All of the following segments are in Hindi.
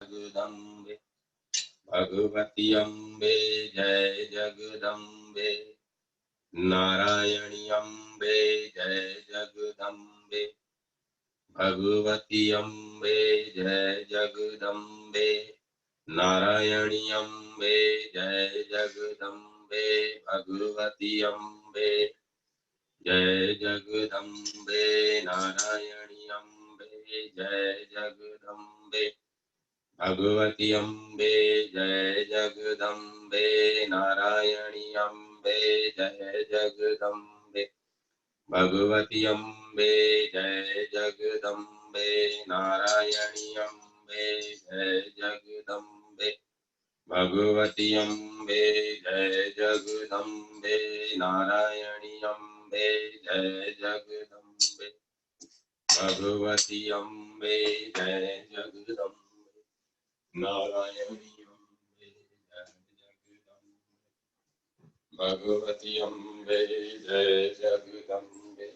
जगदम्बे भगवती अम्बे जय जगदम्बे नारायणी अम्बे जय जगदम्बे भगवती अम्बे जय जगदम्बे नारायणी अम्बे जय जगदम्बे भगवती अम्बे जय जगदम्बे नारायणी अम्बे जय जगदम्बे भगवती अम्बे जय जगदम्बे नारायणी अम्बे जय जगदम्बे भगवती अम्बे जय जगदम्बे नारायणी अम्बे जय जगदम्बे भगवती अम्बे जय जगदम्बे नारायणी अम्बे जय जगदम्बे भगवती अम्बे जय जगदम्बे नारायणी अम्बे जय जगदम्बे भगवती अम्बे जय जगदम्बे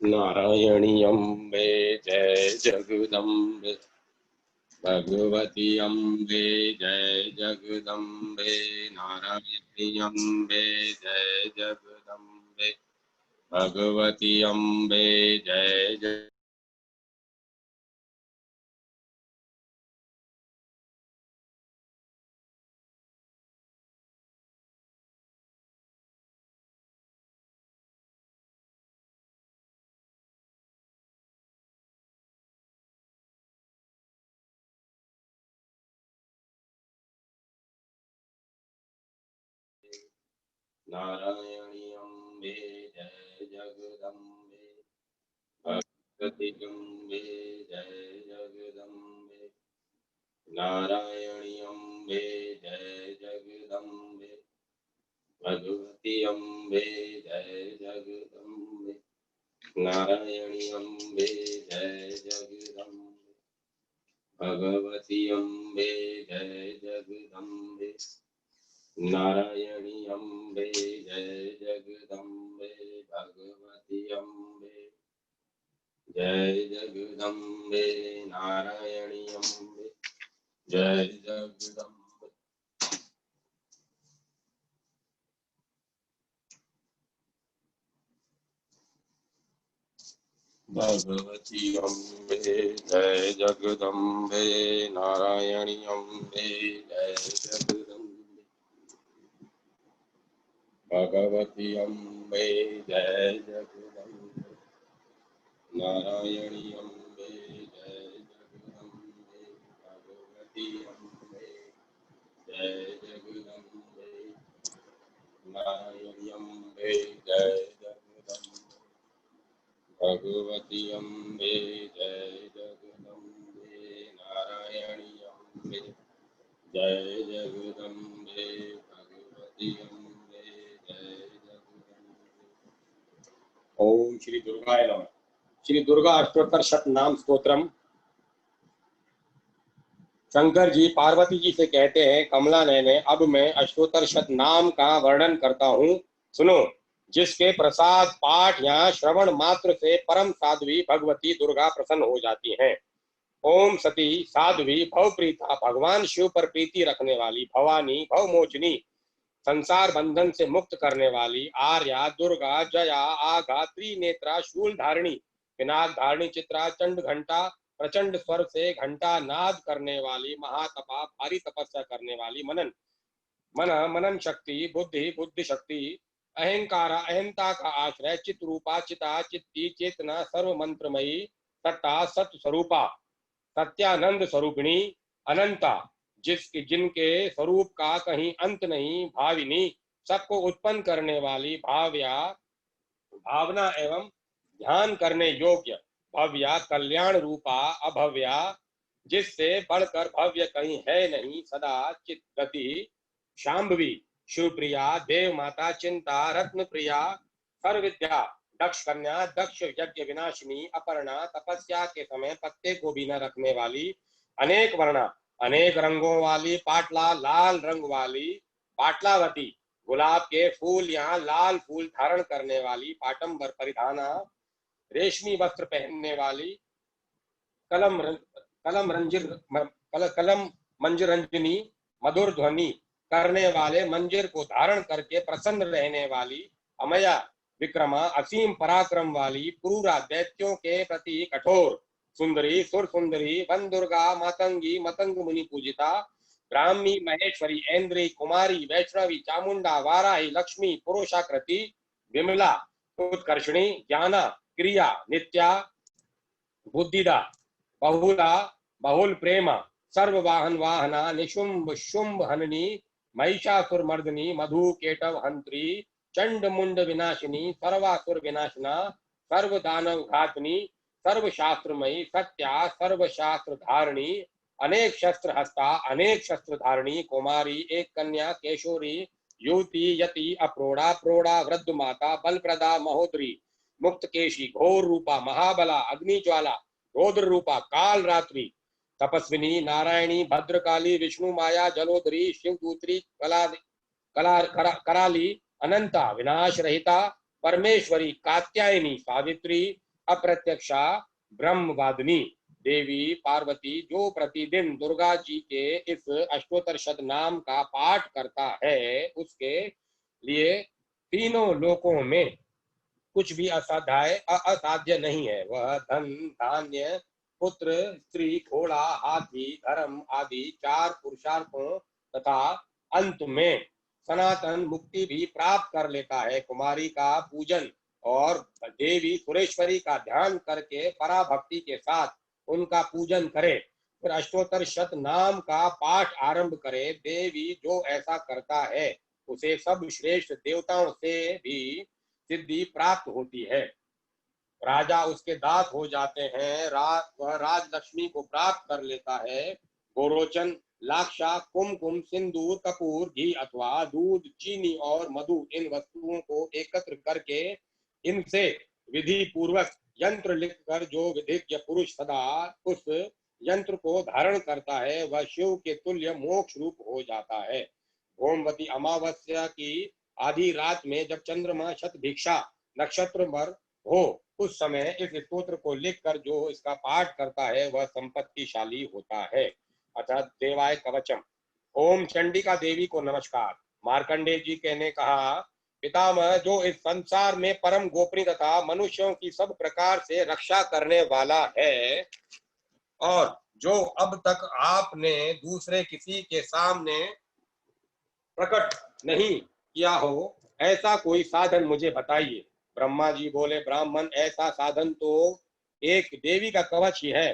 नारायणी अम्बे जय जगदम्बे भगवती अम्बे जय जगदम्बे नारायणी अम्बे जय जगदम्बे भगवती अम्बे जय जय नारायणी अम्बे जय जगदम्बे भगवती अम्बे जय जगदम्बे नारायणी अम्बे जय जगदम्बे भगवती अम्बे जय जगदम्बे नारायणी अम्बे जय जगदम्बे भगवती अम्बे जय जगदम्बे नारायणी अम्बे जय जगदम्बे भगवती अम्बे जय जगदम्बे नारायणी अम्बे जय जगदम्बे भगवती अम्बे जय जगदम्बे नारायणी अम्बे जय जगदम्बे भगवती अम्बे जय जगदम्बे नारायणी अम्बे जय जगदम्बे भगवती अम्बे जय जगदम्बे नारायणी अम्बे जय जगदम्बे भगवती अम्बे जय जगदम्बे नारायणी अम्बे जय जगदम्बे भगवती अम्बे जय जगदम्बे। ओम श्री दुर्गाय नमः। श्री दुर्गा अष्टोत्तर शतनाम स्तोत्रम। शंकर जी पार्वती जी से कहते हैं, कमला नयने अब मैं अष्टोत्तर शतनाम का वर्णन करता हूँ, सुनो। जिसके प्रसाद पाठ या श्रवण मात्र से परम साध्वी भगवती दुर्गा प्रसन्न हो जाती हैं। ओम सती साध्वी भवप्रीता, भगवान शिव पर प्रीति रखने वाली, भवानी भवमोचनी, संसार बंधन से मुक्त करने वाली, आर्या दुर्गा जया आगा त्रिनेत्रा शूल धारिणी, पिनाक धारिणी चित्रा चंड घंटा, प्रचंड स्वर से घंटा नाद करने वाली, महातपा भारी तपस्या करने वाली, मनन शक्ति, बुद्धि शक्ति, अहंकारा अहंता का आश्रय, चित रूपा चिता चित्ती चेतना सर्व मंत्रमयी, सत्ता सत्य स्वरूपा, सत्यानंद स्वरूपिणी, अनंता जिनके स्वरूप का कहीं अंत नहीं, भाविनी सबको उत्पन्न करने वाली, भाव्या भावना एवं ध्यान करने योग्य, भव्या कल्याण रूपा, अभव्या जिससे बढ़कर भव्य कहीं है नहीं, सदा चित गति, शांभवी शिवप्रिया, देव माता चिंता, रत्न प्रिया, सर्वविद्या, दक्ष कन्या, दक्ष यज्ञ विनाशिनी, अपर्णा तपस्या के समय पत्ते को भी न रखने वाली, अनेक वर्णा अनेक रंगों वाली, पाटला लाल रंग वाली, पाटलावती गुलाब के फूल या लाल फूल धारण करने वाली, पाटंबर परिधाना रेशमी वस्त्र पहनने वाली, कलम रंजित कलम मंजरंजनी मधुर ध्वनि करने वाले मंजिर को धारण करके प्रसन्न रहने वाली अमया विक्रमा असीम पराक्रम वाली क्रूरा दैत्यों के प्रति कठोर सुंदरी सुर सुंदरी वन दुर्गा मातंगी मतंग मुनि पूजिता ब्राह्मी महेश्वरी ऐन्द्री कुमारी वैष्णवी चामुंडा वाराही लक्ष्मी पुरुषाकृति विमला उत्कर्षणी ज्ञाना क्रिया नित्या बुद्धिदा बहुला बहुल प्रेमा सर्व वाहन वाहना निशुंभ शुंभ हननी महिषासुर मर्दनी मधु केटव हंत्री चंड मुंड विनाशिनी सर्वासुर विनाशना सर्व दानव घातनी सर्व शास्त्रमयी सत्या सर्व शास्त्र धारणी अनेक शस्त्र हस्ता अनेक शस्त्र धारणी कुमारी एक कन्या केशोरी युवती यति अप्रोड़ा प्रोड़ा वृद्ध माता बलप्रदा महोदरी मुक्त केशी घोर रूपा महाबला अग्निज्वाला रौद्र रूपा काल रात्रि तपस्विनी नारायणी भद्रकाली विष्णु माया जलोदरी शिवदूत्री कराली अनंता विनाश रहिता परमेश्वरी कात्यायनी सावित्री अप्रत्यक्षा ब्रह्मवादिनी देवी पार्वती जो प्रतिदिन दुर्गा जी के इस अष्टोत्तर शत नाम का पाठ करता है उसके लिए तीनों लोकों में कुछ भी असाध्य नहीं है। वह धन धान्य पुत्र स्त्री घोड़ा हाथी धर्म आदि चार पुरुषार्थों तथा अंत में सनातन मुक्ति भी प्राप्त कर लेता है। कुमारी का पूजन और देवी सुरेश्वरी का ध्यान करके पराभक्ति के साथ उनका पूजन करे, फिर अष्टोत्तर शत नाम का पाठ आरंभ करे। देवी जो ऐसा करता है उसे सब श्रेष्ठ देवताओं से भी सिद्धि प्राप्त होती है। राजा उसके दास हो जाते हैं। वह राज लक्ष्मी को प्राप्त कर लेता है। गोरोचन लाक्षा कुमकुम सिंदूर कपूर घी अथवा दूध चीनी और मधु इन वस्तुओं को एकत्र करके इनसे विधि पूर्वक यंत्र लिखकर जो विधिज्ञ पुरुष सदा उस यंत्र को धारण करता है वह शिव के तुल्य मोक्ष रूप हो जाता है। ओमवती अमावस्या की आधी रात में जब चंद्रमा शत भिक्षा नक्षत्र पर हो उस समय इस स्तोत्र को लिखकर जो इसका पाठ करता है वह संपत्तिशाली होता है। अतः देवाय कवचम। ओम चंडिका देवी को नमस्कार। मार्कंडेय जी ने कहा, पितामह जो इस संसार में परम गोपनीय तथा मनुष्यों की सब प्रकार से रक्षा करने वाला है और जो अब तक आपने दूसरे किसी के सामने प्रकट नहीं किया हो ऐसा कोई साधन मुझे बताइए। ब्रह्मा जी बोले, ब्राह्मण ऐसा साधन तो एक देवी का कवच ही है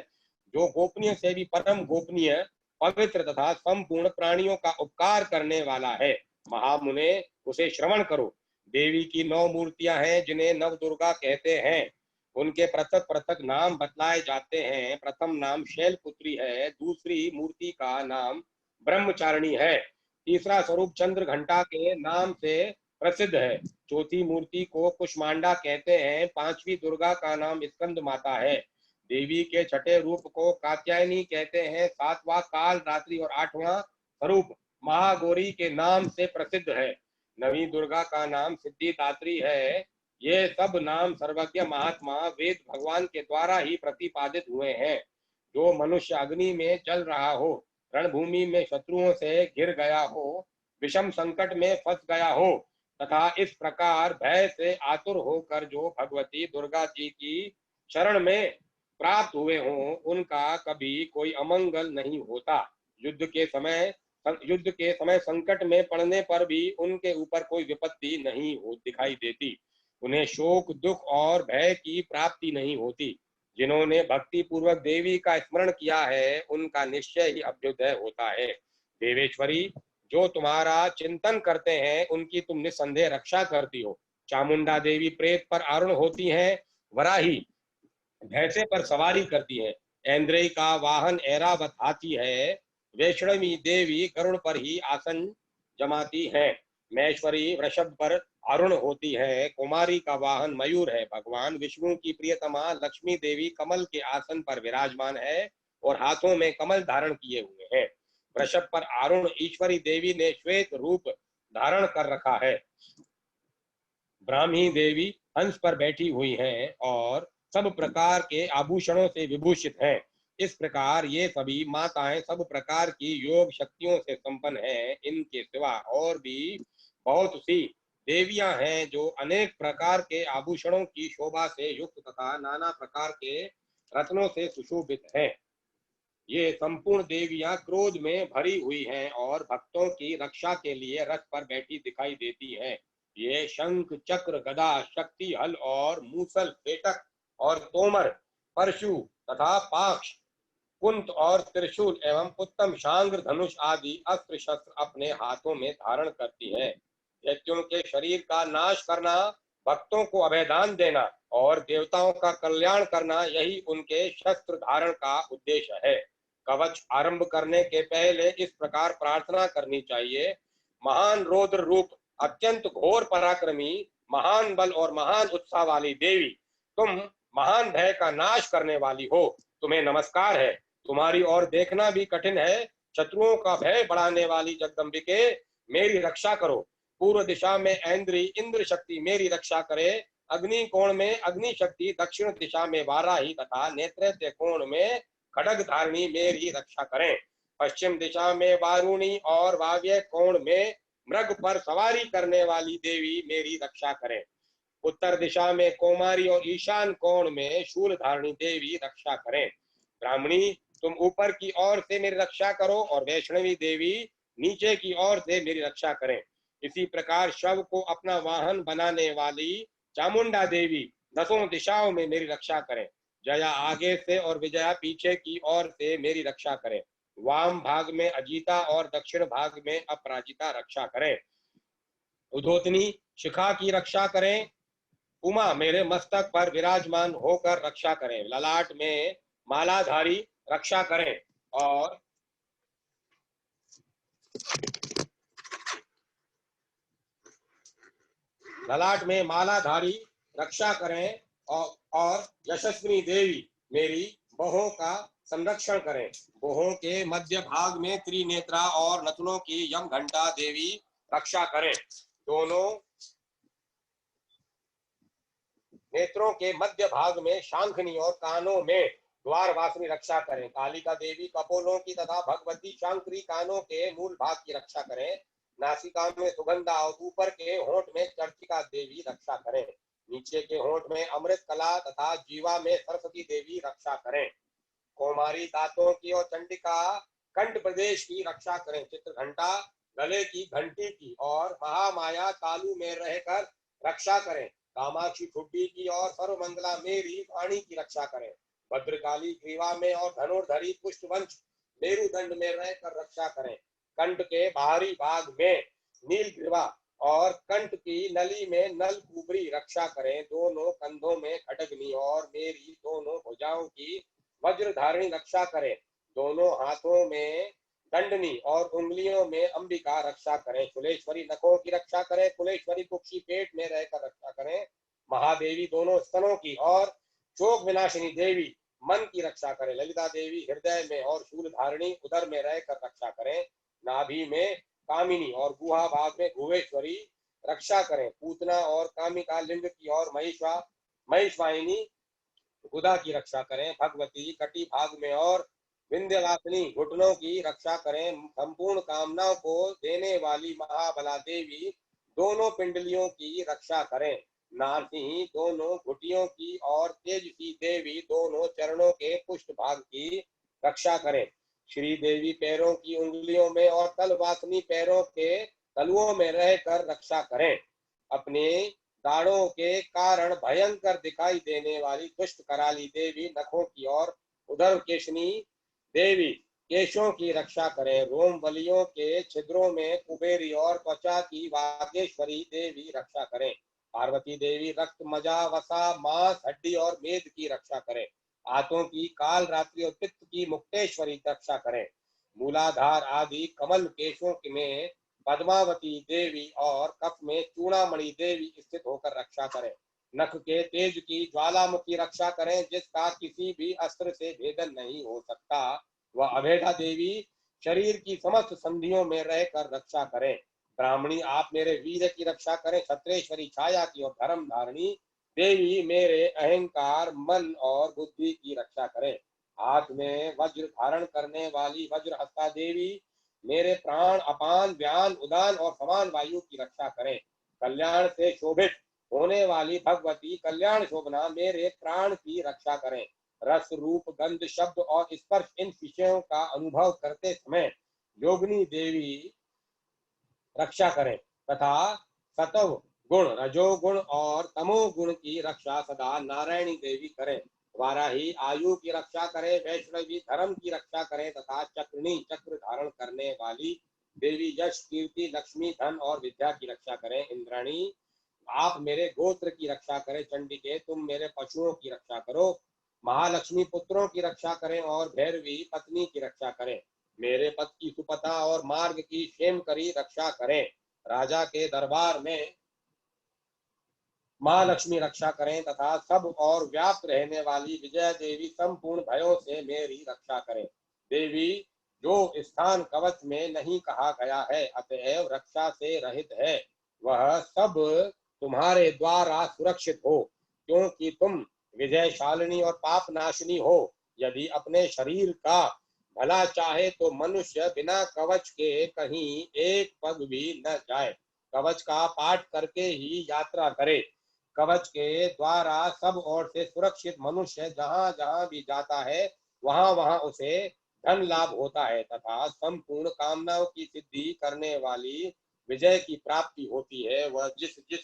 जो गोपनीय से भी परम गोपनीय पवित्र तथा संपूर्ण प्राणियों का उपकार करने वाला है। महामुने उसे श्रवण करो। देवी की 9 मूर्तियां हैं जिन्हें नव दुर्गा कहते हैं। उनके पृथक पृथक नाम बतलाए जाते हैं। प्रथम नाम शैलपुत्री है, दूसरी मूर्ति का नाम ब्रह्मचारिणी है, तीसरा स्वरूप चंद्र घंटा के नाम से प्रसिद्ध है, चौथी मूर्ति को कुष्मांडा कहते हैं, पांचवी दुर्गा का नाम स्कंद माता है, देवी के छठे रूप को कात्यायनी कहते हैं, सातवां काल रात्रि और आठवां स्वरूप महागौरी के नाम से प्रसिद्ध है, नवी दुर्गा का नाम सिद्धिदात्री है। ये सब नाम सर्वज्ञ महात्मा वेद भगवान के द्वारा ही प्रतिपादित हुए हैं। जो मनुष्य अग्नि में जल रहा हो, रणभूमि में शत्रुओं से घिर गया हो, विषम संकट में फंस गया हो तथा इस प्रकार भय से आतुर होकर जो भगवती दुर्गा जी की शरण में प्राप्त हुए हों उनका कभी कोई अमंगल नहीं होता। युद्ध के समय संकट में पड़ने पर भी उनके ऊपर कोई विपत्ति नहीं हो दिखाई देती। उन्हें शोक दुख और भय की प्राप्ति नहीं होती। जिन्होंने भक्ति पूर्वक देवी का स्मरण किया है उनका निश्चय ही अभ्युदय होता है। देवेश्वरी जो तुम्हारा चिंतन करते हैं उनकी तुम निसंदेह रक्षा करती हो। चामुंडा देवी प्रेत पर आरूढ़ होती हैं, वराही भैंसे पर सवारी करती है, ऐन्द्रेय का वाहन ऐरावत हाथी है, वैष्णवी देवी गरुड़ पर ही आसन जमाती है, महेश्वरी वृषभ पर आरूढ़ होती है, कुमारी का वाहन मयूर है, भगवान विष्णु की प्रियतमा लक्ष्मी देवी कमल के आसन पर विराजमान है और हाथों में कमल धारण किए हुए हैं। वृषभ पर आरूढ़ ईश्वरी देवी ने श्वेत रूप धारण कर रखा है। ब्राह्मी देवी हंस पर बैठी हुई हैं और सब प्रकार के आभूषणों से विभूषित हैं। इस प्रकार ये सभी माताएं सब प्रकार की योग शक्तियों से संपन्न हैं। इनके सिवा और भी बहुत सी देवियां हैं जो अनेक प्रकार के आभूषणों की शोभा से युक्त तथा नाना प्रकार के रत्नों से सुशोभित हैं। ये संपूर्ण देवियां क्रोध में भरी हुई हैं और भक्तों की रक्षा के लिए रथ पर बैठी दिखाई देती हैं। ये शंख चक्र गदा शक्ति हल और मूसल पेटक और तोमर परशु तथा पाक्ष कुंत और त्रिशूल एवं उत्तम शांग्र धनुष आदि अस्त्र शस्त्र अपने हाथों में धारण करती हैं। दैत्यों के शरीर का नाश करना, भक्तों को अभयदान देना और देवताओं का कल्याण करना, यही उनके शस्त्र धारण का उद्देश्य है। कवच आरंभ करने के पहले इस प्रकार प्रार्थना करनी चाहिए। महान रौद्र रूप, अत्यंत घोर पराक्रमी, महान बल और महान उत्साह वाली देवी, तुम महान भय का नाश करने वाली हो, तुम्हें नमस्कार है। तुम्हारी ओर देखना भी कठिन है। शत्रुओं का भय बढ़ाने वाली जगदम्बिके, मेरी रक्षा करो। पूर्व दिशा में ऐन्द्री इंद्र शक्ति मेरी रक्षा करे। अग्नि कोण में अग्नि शक्ति, दक्षिण दिशा में वाराही तथा नेत्रैत्य कोण में खड्ग धारिणी मेरी रक्षा करें। पश्चिम दिशा में वारुणी और वाव्य कोण में मृग पर सवारी करने वाली देवी मेरी रक्षा करें। उत्तर दिशा में कोमारी और ईशान कोण में शूल धारिणी देवी रक्षा करें। ब्राह्मणी, तुम ऊपर की ओर से मेरी रक्षा करो और वैष्णवी देवी नीचे की ओर से मेरी रक्षा करें। इसी प्रकार शव को अपना वाहन बनाने वाली चामुंडा देवी दसों दिशाओं में मेरी रक्षा करें। जया आगे से और विजया पीछे की ओर से मेरी रक्षा करें। वाम भाग में अजीता और दक्षिण भाग में अपराजिता रक्षा करें। उद्योतनी शिखा की रक्षा करें। उमा मेरे मस्तक पर विराजमान होकर रक्षा करें। ललाट में मालाधारी रक्षा करें और ललाट में मालाधारी रक्षा करें और यशस्विनी देवी मेरी बहों का संरक्षण करें। बहों के मध्य भाग में त्रिनेत्रा और नथनों की यम घंटा देवी रक्षा करें। दोनों नेत्रों के मध्य भाग में शांखनी और कानों में द्वार वासनी रक्षा करें। कालिका देवी कपोलों की तथा भगवती शांकरी कानों के मूल भाग की रक्षा करें। नासिका में सुगंधा और ऊपर के होंठ में चर्चिका देवी रक्षा करें। नीचे के होंठ में अमृत कला तथा जीवा में सरस्वती देवी रक्षा करें। कोमारी दांतों की और चंडिका कंठ प्रदेश की रक्षा करें। चित्र घंटा गले की घंटी की और महामाया तालु में रहकर रक्षा करें। कामाक्षी ठुड्डी की और सर्वमंगला मेरी वाणी की रक्षा करें। भद्रकाली ग्रीवा में और धनुर्धरी पुष्पवंश मेरुदंड में रहकर रक्षा करें। कंठ के बाहरी भाग में नील ग्रीवा और कंठ की नली में नल कुबरी रक्षा करें। दोनों कंधों में खड्गनी और मेरी दोनों भुजाओं की वज्र धारिणी रक्षा करें। दोनों हाथों में दंडनी और उंगलियों में अंबिका रक्षा करें। कुलेश्वरी नखों की रक्षा करें। कुलेश्वरी कुक्षी पेट में रहकर रक्षा करें। महादेवी दोनों स्तनों की और शोक विनाशिनी देवी मन की रक्षा करें। ललिता देवी हृदय में और शूल धारिणी उदर में रहकर रक्षा करें। नाभि में कामिनी और गुहा भाग में भुवेश्वरी रक्षा करें। पूतना और कामिका लिंग की और महिषवाहिनी गुदा की रक्षा करें। भगवती कटी भाग में और विंध्यवासिनी घुटनों की रक्षा करें। संपूर्ण कामनाओं को देने वाली महाबला देवी दोनों पिंडलियों की रक्षा करें। नारसिंही दोनों घुटियों की और तेजसी देवी दोनों चरणों के पुष्ट भाग की रक्षा करें। श्री देवी पैरों की उंगलियों में और तलवासनी पैरों के तलुओं में रहकर रक्षा करें। अपने दाढ़ों के कारण भयंकर दिखाई देने वाली दुष्ट कराली देवी नखों की और उधर केशनी देवी केशों की रक्षा करें। रोम बलियों के छिद्रों में कुबेरी और त्वचा की वागेश्वरी देवी रक्षा करें। पार्वती देवी रक्त मजा वसा मांस हड्डी और मेद की रक्षा करें। हाथों की काल रात्रि और पित्त की मुक्तेश्वरी रक्षा करें। मूलाधार आदि कमल केशों में पद्मावती देवी और कफ में चूड़ामणि देवी स्थित होकर रक्षा करें। नख के तेज की ज्वालामुखी रक्षा करें, जिसका किसी भी अस्त्र से भेदन नहीं हो सकता। वह अभेदा देवी शरीर की समस्त संधियों में रहकर रक्षा करें। ब्राह्मणी आप मेरे वीर की रक्षा करें। क्षत्रेश्वरी छाया की और धर्म धारिणी देवी मेरे अहंकार मन और बुद्धि की रक्षा करें। हाथ में वज्र धारण करने वाली वज्रहस्ता देवी मेरे प्राण अपान व्यान उदान और समान वायु की रक्षा करें। कल्याण से शोभित होने वाली भगवती कल्याण शोभना मेरे प्राण की रक्षा करें। रस रूप गंध शब्द और स्पर्श इन विषयों का अनुभव करते समय योगिनी देवी रक्षा करें तथा सतव गुण रजोगुण और तमोगुण की रक्षा सदा नारायणी देवी करें। वाराही आयु की रक्षा करें, वैष्णवी धर्म की रक्षा करें तथा चक्रिणी चक्र धारण करने वाली देवी यश कीर्ति लक्ष्मी धन और विद्या की रक्षा करें। इंद्राणी आप मेरे गोत्र की रक्षा करें। चंडिके तुम मेरे पशुओं की रक्षा करो। महालक्ष्मी पुत्रों की रक्षा करें और भैरवी पत्नी की रक्षा करें। मेरे पद की सुपथा और मार्ग की क्षेम करी रक्षा करें। राजा के दरबार में माँ लक्ष्मी रक्षा करें तथा सब और व्याप्त रहने वाली विजय देवी संपूर्ण भयों से मेरी रक्षा करें। देवी जो स्थान कवच में नहीं कहा गया है अतएव रक्षा से रहित है वह सब तुम्हारे द्वारा सुरक्षित हो, क्योंकि तुम विजयशालिनी और पाप नाशिनी हो। यदि अपने शरीर का भला चाहे तो मनुष्य बिना कवच के कहीं एक पग भी न जाए, कवच का पाठ करके ही यात्रा करे। कवच के द्वारा सब ओर से सुरक्षित मनुष्य जहां जहां भी जाता है वहां वहां उसे धन लाभ होता है तथा संपूर्ण कामनाओं की सिद्धि करने वाली विजय की प्राप्ति होती है। वह जिस जिस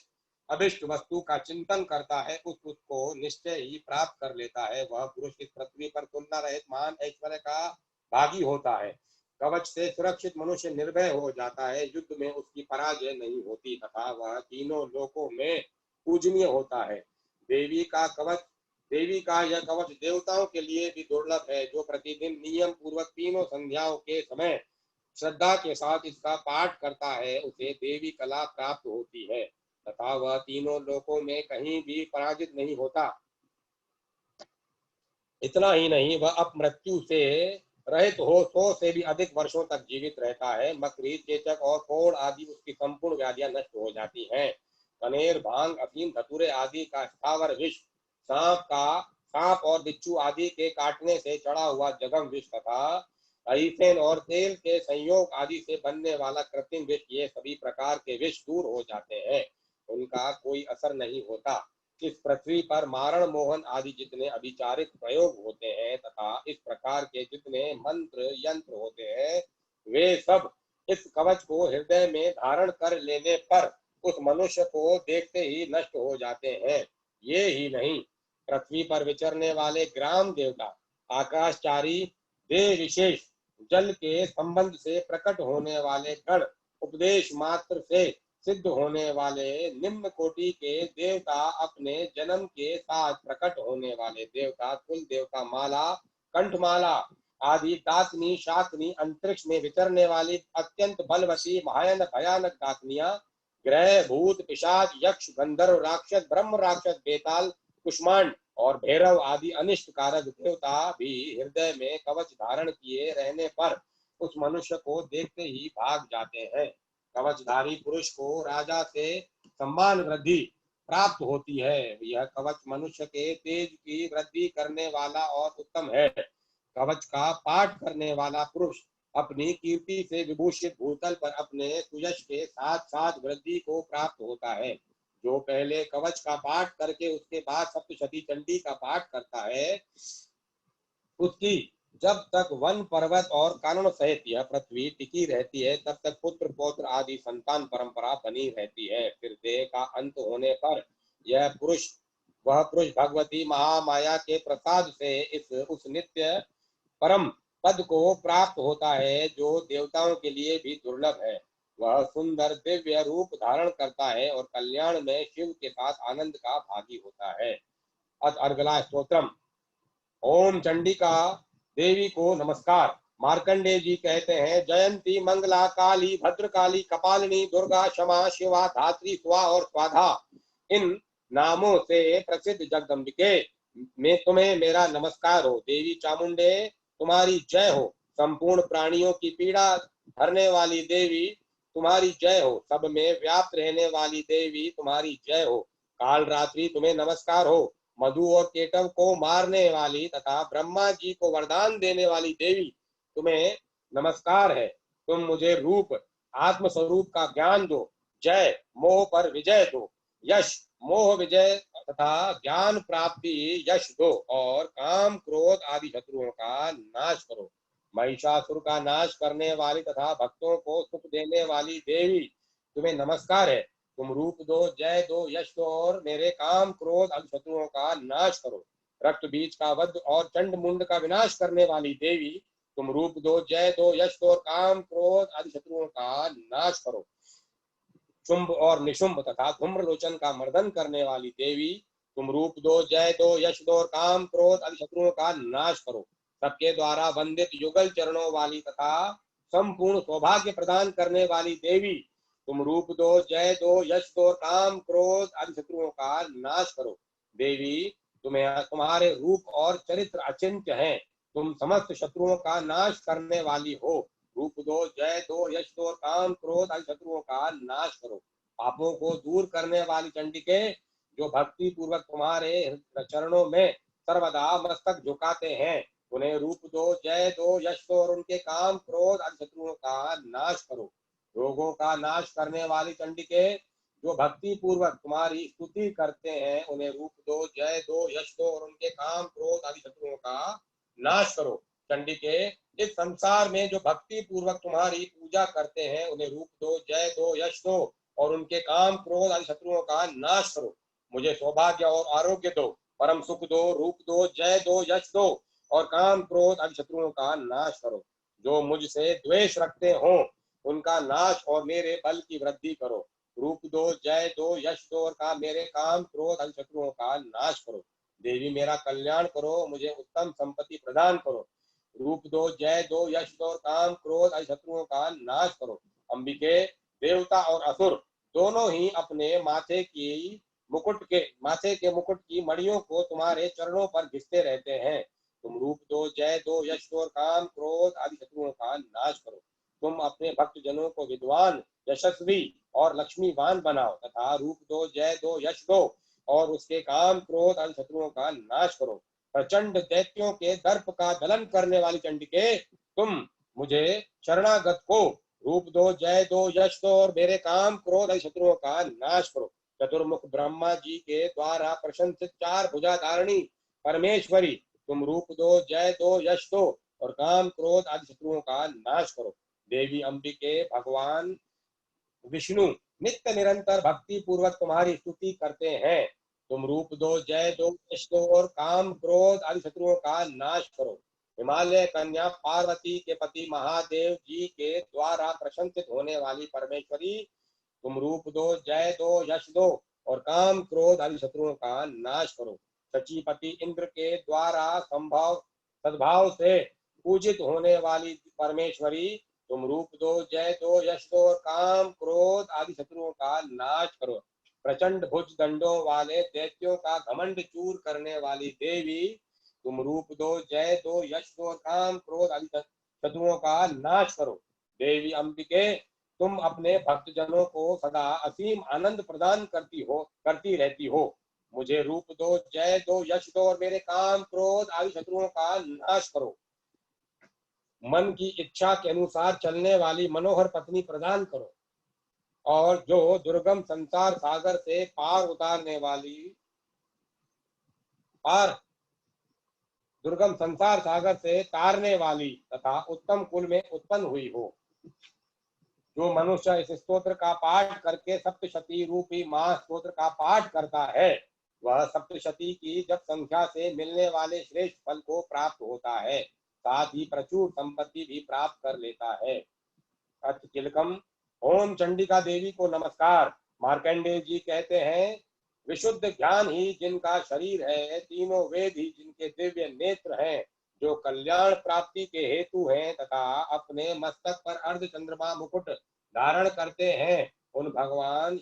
अभिष्ट वस्तु का चिंतन करता है उसको निश्चय ही प्राप्त कर लेता है। वह पुरुष इस पृथ्वी पर तुलना रहित महान ऐश्वर्य का भागी होता है। कवच से सुरक्षित मनुष्य निर्भय हो जाता है, युद्ध में उसकी पराजय नहीं होती तथा वह तीनों लोकों में पूजनीय होता है। देवी का यह कवच देवताओं के लिए भी दुर्लभ है। जो प्रतिदिन नियम पूर्वक तीनों संध्याओं के समय श्रद्धा के साथ इसका पाठ करता है उसे देवी कला प्राप्त होती है तथा वह तीनों लोकों में कहीं भी पराजित नहीं होता। इतना ही नहीं वह अपमृत्यु से रहित हो 100 से भी अधिक वर्षों तक जीवित रहता है। मकड़ी चेचक और कोढ़ आदि उसकी संपूर्ण व्याधियां नष्ट हो जाती हैं। कनेर भांग अफीम धतूरे आदि का स्थावर विष, सांप और बिच्छू आदि के काटने से चढ़ा हुआ जगम विष तथा अहिसेन और तेल के संयोग आदि से बनने वाला कृत्रिम विष, ये सभी प्रकार के विष दूर हो जाते हैं, उनका कोई असर नहीं होता। इस पृथ्वी पर मारण मोहन आदि जितने अभिचारित प्रयोग होते हैं तथा इस प्रकार के जितने मंत्र यंत्र होते हैं वे सब इस कवच को हृदय में धारण कर लेने पर उस मनुष्य को देखते ही नष्ट हो जाते हैं। ये ही नहीं, पृथ्वी पर विचरने वाले ग्राम देवता, आकाशचारी देव विशेष, जल के संबंध से प्रकट होने वाले गण, उपदेश मात्र से सिद्ध होने वाले निम्न कोटि के देवता, अपने जन्म के साथ प्रकट होने वाले देवता, कुल देवता माला कंठमाला आदि दातनी शाकनी, अंतरिक्ष में विचरने वाली अत्यंत बलवती भयानक भयानक दातनियां, ग्रह भूत पिशाच यक्ष गंधर्व राक्षस ब्रह्म राक्षस बेताल कुष्मांड और भैरव आदि अनिष्ट कारक देवता भी हृदय में कवच धारण किए रहने पर उस मनुष्य को देखते ही भाग जाते हैं। कवचधारी पुरुष को राजा से सम्मान वृद्धि प्राप्त होती है। यह कवच मनुष्य के तेज की वृद्धि करने वाला और उत्तम है। कवच का पाठ करने वाला पुरुष अपनी कीर्ति से विभूषित भूतल पर अपने सुयश के साथ साथ वृद्धि को प्राप्त होता है। जो पहले कवच का पाठ करके उसके बाद सप्तशती चंडी का पाठ करता है उसकी जब तक वन पर्वत और कानन सहित यह पृथ्वी टिकी रहती है तब तक पुत्र पौत्र आदि संतान परंपरा बनी रहती है। फिर देह का अंत होने पर वह पुरुष भगवती महामाया के प्रसाद से उस नित्य परम पद को प्राप्त होता है जो देवताओं के लिए भी दुर्लभ है। वह सुंदर दिव्य रूप धारण करता है और कल्याण में शिव के साथ आनंद का भागी होता है। अगला स्तोत्रम। ओम चंडिका देवी को नमस्कार। मार्कंडेय जी कहते हैं, जयंती मंगला काली भद्रकाली कपालिनी दुर्गा क्षमा शिवा धात्री स्वा और स्वाधा, इन नामों से प्रसिद्ध जगदम्बिके में तुम्हें मेरा नमस्कार हो। देवी चामुंडे तुम्हारी जय हो। संपूर्ण प्राणियों की पीड़ा हरने वाली देवी तुम्हारी जय हो। सब में व्याप्त रहने वाली देवी तुम्हारी जय हो। काल रात्रि तुम्हें नमस्कार हो। मधु और केटव को मारने वाली तथा ब्रह्मा जी को वरदान देने वाली देवी, तुम्हें नमस्कार है। तुम मुझे रूप आत्म स्वरूप का ज्ञान दो, जय मोह पर विजय दो, यश मोह विजय तथा ज्ञान प्राप्ति यश दो, और काम क्रोध आदि शत्रुओं का नाश करो। महिषासुर का नाश करने वाली तथा भक्तों को सुख देने वाली देवी, तुम्हें नमस्कार है। तुम रूप दो, जय दो, यश दो, और मेरे काम क्रोध आदि शत्रुओं का नाश करो। रक्त बीज का वध और चंड मुंड का विनाश करने वाली देवी, तुम रूप दो, जय दो, यश दो, और काम क्रोध आदि शत्रुओं का नाश करो। शुंभ और निशुंभ तथा धूम्रलोचन का मर्दन करने वाली देवी, तुम रूप दो, जय दो, यश दो, और काम क्रोध आदि शत्रुओं का नाश करो। सबके द्वारा वंदित युगल चरणों वाली तथा संपूर्ण सौभाग्य प्रदान करने वाली देवी, तुम रूप दो, जय दो, यश दो, और काम क्रोध आदि शत्रुओं का नाश करो। देवी, तुम्हारे रूप और चरित्र अचिंत्य हैं। तुम समस्त शत्रुओं का नाश करने वाली हो। रूप दो, जय दो, यश दो, और काम क्रोध आदि शत्रुओं का नाश करो। पापों को दूर करने वाली चंडिके, जो भक्ति पूर्वक तुम्हारे चरणों में सर्वदा मस्तक झुकाते हैं, उन्हें रूप दो, जय दो, यश दो, और उनके काम क्रोध आदि शत्रुओं का नाश करो। रोगों का नाश करने वाली चंडिके, जो भक्ति पूर्वक तुम्हारी स्तुति करते हैं, उन्हें रूप दो, जय दो, यश दो, और उनके काम क्रोध आदि शत्रुओं का नाश करो। चंडिके, इस संसार में जो भक्ति पूर्वक तुम्हारी पूजा करते हैं, उन्हें रूप दो, जय दो, यश दो, और उनके काम क्रोध आदि शत्रुओं का नाश करो। मुझे सौभाग्य और आरोग्य दो, परम सुख दो, रूप दो, जय दो, यश दो, और काम क्रोध आदि शत्रुओं का नाश करो। जो मुझसे द्वेष रखते हो, उनका नाश और मेरे बल की वृद्धि करो। रूप दो, जय दो, यश दो, और मेरे काम क्रोध आदि शत्रुओं का नाश करो। देवी, मेरा कल्याण करो, मुझे उत्तम संपत्ति प्रदान करो। रूप दो, जय दो, यश दो, और काम क्रोध आदि शत्रुओं का नाश करो। अंबिके, देवता और असुर दोनों ही अपने माथे के मुकुट की मणियों को तुम्हारे चरणों पर घिसते रहते हैं। तुम रूप दो, जय दो, यश दो, और काम क्रोध आदि शत्रुओं का नाश करो। तुम अपने भक्त जनों को विद्वान, यशस्वी और लक्ष्मीवान बनाओ तथा रूप दो, जय दो, यश दो, और उसके काम क्रोध आदि शत्रुओं का नाश करो। प्रचंड दैत्यों के दर्प का दलन करने वाली चंडिके, तुम मुझे शरणागत को रूप दो, जय दो, यश दो, और मेरे काम क्रोध आदि शत्रुओं का नाश करो। चतुर्मुख ब्रह्मा जी के द्वारा प्रशंसित चार भुजाधारिणी परमेश्वरी, तुम रूप दो, जय दो, यश दो, और काम क्रोध आदि शत्रुओं का नाश करो। देवी अंबिके, भगवान विष्णु नित्य निरंतर भक्ति पूर्वक तुम्हारी स्तुति करते हैं। तुम रूप दो, जय दो, यश दो, और काम क्रोध आदि शत्रुओं का नाश करो। हिमालय कन्या पार्वती के पति महादेव जी के द्वारा प्रशंसित होने वाली परमेश्वरी, तुम रूप दो, जय दो, यश दो, और काम क्रोध आदि शत्रुओं का नाश करो। शचीपति इंद्र के द्वारा सद्भाव से पूजित होने वाली परमेश्वरी, तुम रूप दो, जय दो, यश दो, और काम क्रोध आदि शत्रुओं का नाश करो। प्रचंड भुज दंडों वाले दैत्यों का घमंड चूर करने वाली देवी, तुम रूप दो, जय दो, यश दो, और काम क्रोध आदि शत्रुओं का नाश करो। देवी अंबिके, तुम अपने भक्तजनों को सदा असीम आनंद प्रदान करती रहती हो। मुझे रूप दो, जय दो, यश दो, और मेरे काम क्रोध आदि शत्रुओं का नाश करो। मन की इच्छा के अनुसार चलने वाली मनोहर पत्नी प्रदान करो, और जो दुर्गम संसार सागर से दुर्गम संसार सागर से तारने वाली तथा उत्तम कुल में उत्पन्न हुई हो। जो मनुष्य इस स्तोत्र का पाठ करके सप्तशती रूपी महास्तोत्र का पाठ करता है, वह सप्तशती की जब संख्या से मिलने वाले श्रेष्ठ फल को प्राप्त होता है, साथ ही प्रचुर संपत्ति भी प्राप्त कर लेता है। तिलकम, ओम चंडिका देवी को नमस्कार। मार्कंडेय जी कहते हैं, विशुद्ध ज्ञान ही जिनका शरीर है, तीनों वेद ही जिनके दिव्य नेत्र हैं, जो कल्याण प्राप्ति के हेतु हैं तथा अपने मस्तक पर अर्ध चंद्रमा मुकुट धारण करते हैं, उन भगवान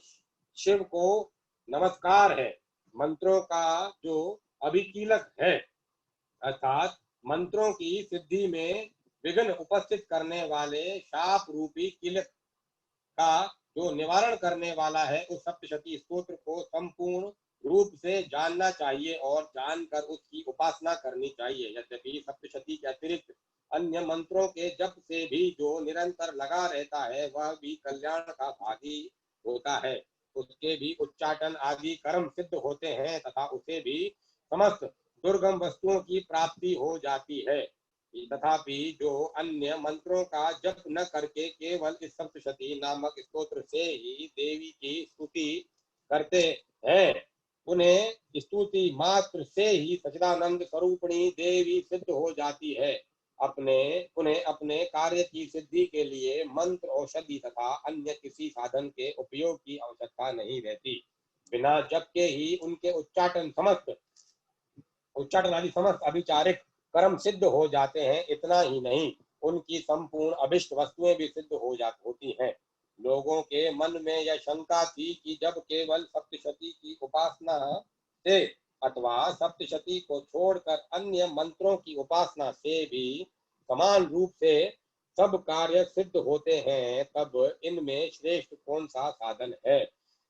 शिव को नमस्कार है। मंत्रों का जो अभिकीलक है, अर्थात मंत्रों की सिद्धि में विघ्न उपस्थित करने वाले शाप रूपी कीलक का जो निवारण करने वाला है, उस सप्तशती स्तोत्र को संपूर्ण रूप से जानना चाहिए और जानकर उसकी उपासना करनी चाहिए। यद्यपि सप्तशती के अतिरिक्त अन्य मंत्रों के जप से भी जो निरंतर लगा रहता है वह भी कल्याण का भागी होता है। उसके भी उच्चाटन आदि कर्म सिद्ध होते हैं तथा उसे भी समस्त दुर्गम वस्तुओं की प्राप्ति हो जाती है। तथापि जो अन्य मंत्रों का जप न करके केवल इस सप्तशती नामक स्तोत्र से ही देवी की स्तुति करते हैं, उन्हें स्तुति मात्र से ही सच्चिदानंद स्वरूपिणी देवी सिद्ध हो जाती है। उन्हें अपने कार्य की सिद्धि के लिए मंत्र, औषधि तथा अन्य किसी साधन के उपयोग की आवश्यकता नहीं रहती। बिना जप के ही उनके उच्चाटन आदि समस्त अभिचारिक कर्म सिद्ध हो जाते हैं। इतना ही नहीं, उनकी संपूर्ण अभिष्ट वस्तुएं भी सिद्ध होती हैं। लोगों के मन में यह शंका थी कि जब केवल सप्तशती की उपासना से अथवा सप्तशती को छोड़कर अन्य मंत्रों की उपासना से भी समान रूप से सब कार्य सिद्ध होते हैं, तब इनमें श्रेष्ठ कौन सा साधन है।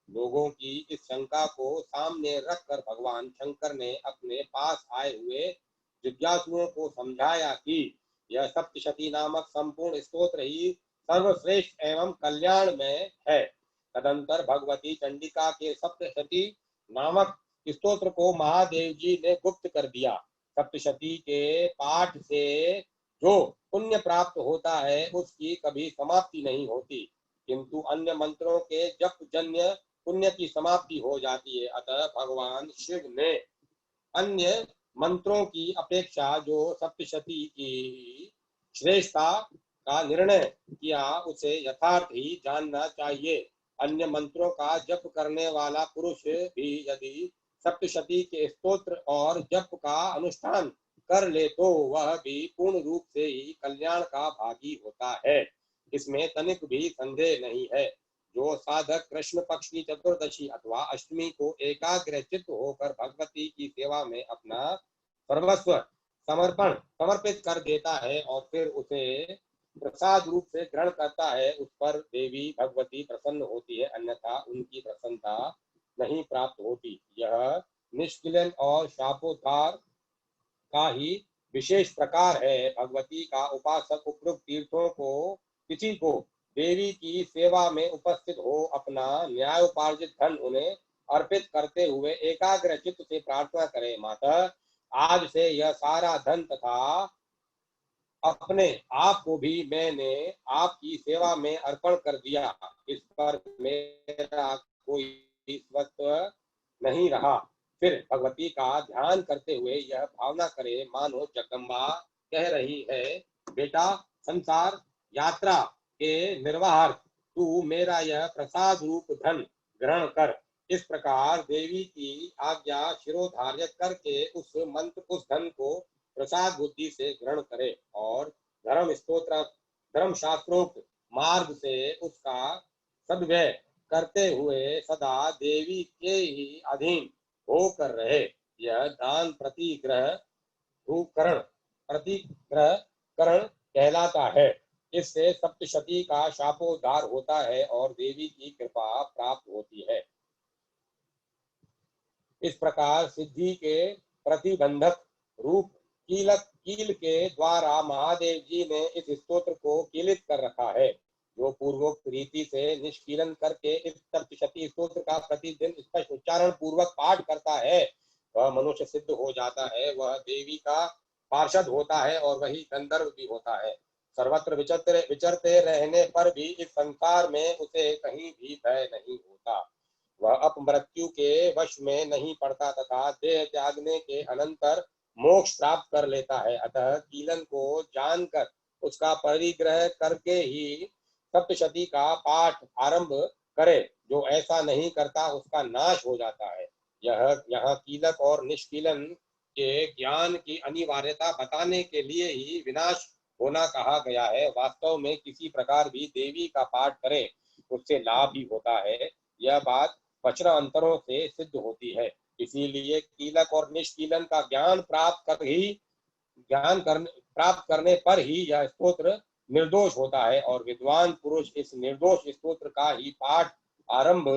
लोगों की इस शंका को सामने रखकर भगवान शंकर ने अपने पास आए हुए जिज्ञासुओं को समझाया कि यह सप्तशती नामक संपूर्ण स्तोत्र ही सर्वश्रेष्ठ एवं कल्याण में है। तदंतर भगवती चंडिका के सप्तशती नामक स्तोत्र को महादेव जी ने गुप्त कर दिया। सप्तशती के पाठ से जो पुण्य प्राप्त होता है उसकी कभी समाप्ति नहीं होती, किंतु अन्य मंत्रों के जप जन्य पुण्य की समाप्ति हो जाती है। अतः भगवान शिव ने अन्य मंत्रों की अपेक्षा जो सप्तशती की श्रेष्ठता का निर्णय किया उसे यथार्थ ही जानना चाहिए। अन्य मंत्रों का जप करने वाला पुरुष भी यदि सप्तशती के स्तोत्र और जप का अनुष्ठान कर ले तो वह भी पूर्ण रूप से ही कल्याण का भागी होता है। इसमें तनिक भी संदेह नहीं है। जो साधक कृष्ण पक्ष की चतुर्दशी अथवा अष्टमी को एकाग्र चित्त होकर भगवती की सेवा में अपना सर्वस्व समर्पित कर देता है और फिर उसे प्रसाद रूप से ग्रहण करता है, उस पर देवी भगवती प्रसन्न होती है, अन्यथा उनकी प्रसन्नता नहीं प्राप्त होती। यह निष्किलन और शापोद्धार का ही विशेष प्रकार है। भगवती का उपासक उपयुक्त तीर्थों को किसी को देवी की सेवा में उपस्थित हो अपना न्यायोपार्जित धन उन्हें अर्पित करते हुए एकाग्र चित्त से प्रार्थना करे, माता आज से यह सारा धन तथा अपने आप को भी मैंने आपकी सेवा में अर्पण कर दिया। इस पर मेरा कोई स्वत्व नहीं रहा। फिर भगवती का ध्यान करते हुए यह भावना करे मानो जगदम्बा कह रही है, बेटा संसार यात्रा के निर्वाहार्थ तू मेरा यह प्रसाद रूप धन ग्रहण कर। इस प्रकार देवी की आज्ञा शिरोधार्य करके उस धन को प्रसाद बुद्धि से ग्रहण करे और धर्म शास्त्रोक्त मार्ग से उसका सद्व्यय करते हुए सदा देवी के ही अधीन होकर रहे। यह दान प्रतिग्रह करण कहलाता है। इससे सप्तशती का शापोद्धार होता है और देवी की कृपा प्राप्त होती है। इस प्रकार सिद्धि के प्रतिबंधक रूप कील के द्वारा महादेव जी ने इस स्तोत्र को कीलित कर रखा है। जो पूर्वोक्त रीति से निष्कीलन करके इस सप्तशती स्तोत्र का प्रतिदिन स्पष्ट उच्चारण पूर्वक पाठ करता है वह मनुष्य सिद्ध हो जाता है, वह देवी का पार्षद होता है और वही गंधर्व भी होता है। सर्वत्र विचरते रहने पर भी इस संसार में उसे कहीं भी भय नहीं होता। वह अपमृत्यु के वश में नहीं पड़ता तथा देह त्यागने के अनंतर मोक्ष प्राप्त कर लेता है। अतः कीलन को जानकर उसका परिग्रह करके ही सप्तशती का पाठ आरंभ करे। जो ऐसा नहीं करता उसका नाश हो जाता है। यहाँ कीलक और निष्कीलन के ज्ञान की अनिवार्यता बताने के लिए ही विनाश होना कहा गया है। वास्तव में किसी प्रकार भी देवी का पाठ करें उससे लाभ ही होता है। यह बात वचनांतरों से सिद्ध होती है। इसीलिए कीलक और निष्कीलन का प्राप्त करने पर ही यह स्तोत्र निर्दोष होता है और विद्वान पुरुष इस निर्दोष स्तोत्र का ही पाठ आरंभ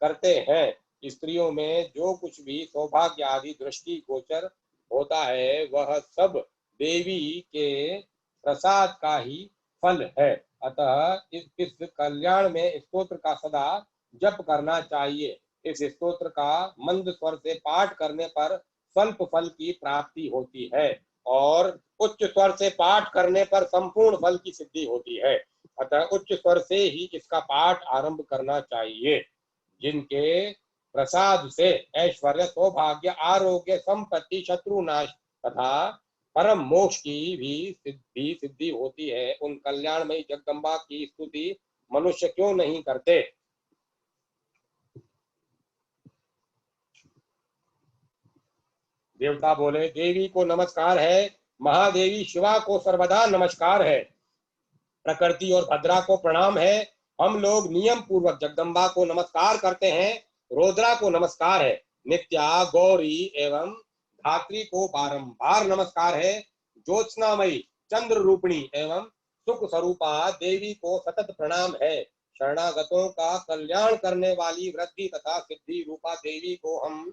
करते हैं। स्त्रियों में जो कुछ भी सौभाग्य आदि दृष्टि गोचर होता है वह सब देवी के प्रसाद का ही फल है। अतः इस कल्याण में स्तोत्र का सदा जप करना चाहिए। इस स्तोत्र का मंद स्वर से पाठ करने पर स्वल्प फल की प्राप्ति होती है और उच्च स्वर से पाठ करने पर संपूर्ण फल की सिद्धि होती है। अतः उच्च स्वर से ही इसका पाठ आरंभ करना चाहिए। जिनके प्रसाद से ऐश्वर्य, सौभाग्य, आरोग्य, संपत्ति, शत्रुनाश तथा परम मोक्ष की भी सिद्धि होती है, उन कल्याणमयी जगदम्बा की स्तुति मनुष्य क्यों नहीं करते। देवता बोले, देवी को नमस्कार है, महादेवी शिवा को सर्वदा नमस्कार है, प्रकृति और भद्रा को प्रणाम है। हम लोग नियम पूर्वक जगदम्बा को नमस्कार करते हैं। रुद्रा को नमस्कार है, नित्या, गौरी एवं धात्री को बारंबार नमस्कार है। ज्योत्सनामयी, चंद्र रूपिणी एवं सुख स्वरूपा देवी को सतत प्रणाम है। शरणागतों का कल्याण करने वाली वृद्धि तथा सिद्धि रूपा देवी को हम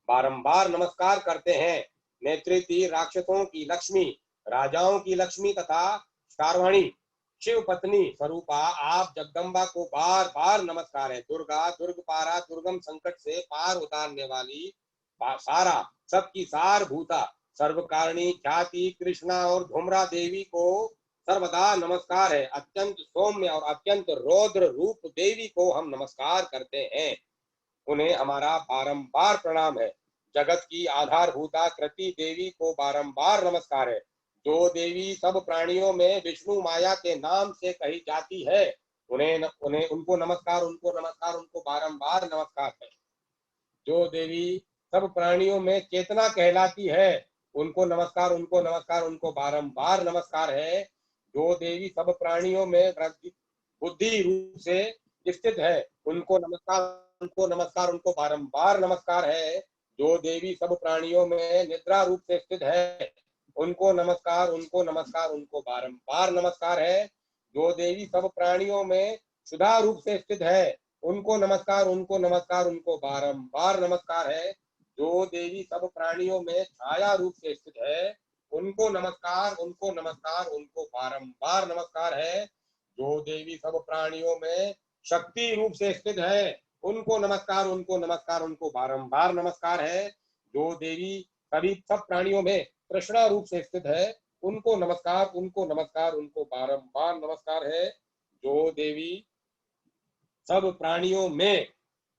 बारंबार नमस्कार करते हैं। नेत्रिति, राक्षसों की लक्ष्मी, राजाओं की लक्ष्मी तथा शार्वाणी शिव पत्नी स्वरूपा आप जगदम्बा को बार बार नमस्कार है। दुर्गा, दुर्गपारा, दुर्गम संकट से पार उतारने वाली सारा सबकी सार भूता सर्वकारिणी ख्याति कृष्णा और धूम्रा देवी को सर्वदा नमस्कार है। अत्यंत सौम्य और अत्यंत रौद्र रूप देवी को हम नमस्कार करते हैं, उन्हें हमारा बारंबार प्रणाम है। जगत की आधारभूता कृति देवी को बारंबार नमस्कार है। जो देवी सब प्राणियों में विष्णु माया के नाम से कही जाती है, उन्हें उन्हें उनको नमस्कार, उनको नमस्कार, उनको बारंबार नमस्कार है। जो देवी सब प्राणियों में चेतना कहलाती है, उनको नमस्कार, उनको नमस्कार, उनको बारंबार नमस्कार है। जो देवी सब प्राणियों में बुद्धि रूप से स्थित है, उनको नमस्कार, उनको नमस्कार, उनको बारंबार नमस्कार है। जो देवी सब प्राणियों में निद्रा रूप से स्थित है, उनको नमस्कार, उनको नमस्कार, उनको बारंबार नमस्कार है। जो देवी सब प्राणियों में सुधा रूप से स्थित है, उनको नमस्कार, उनको नमस्कार, उनको बारंबार नमस्कार है। जो देवी सब प्राणियों में छाया रूप से स्थित है, उनको नमस्कार, उनको नमस्कार, उनको बारंबार नमस्कार है। जो देवी सब प्राणियों में शक्ति रूप से स्थित है, उनको नमस्कार, उनको नमस्कार, उनको बारंबार नमस्कार है। जो देवी सभी सब प्राणियों में कृष्णा रूप से स्थित है, उनको नमस्कार, उनको नमस्कार, उनको बारंबार नमस्कार है। जो देवी सब प्राणियों में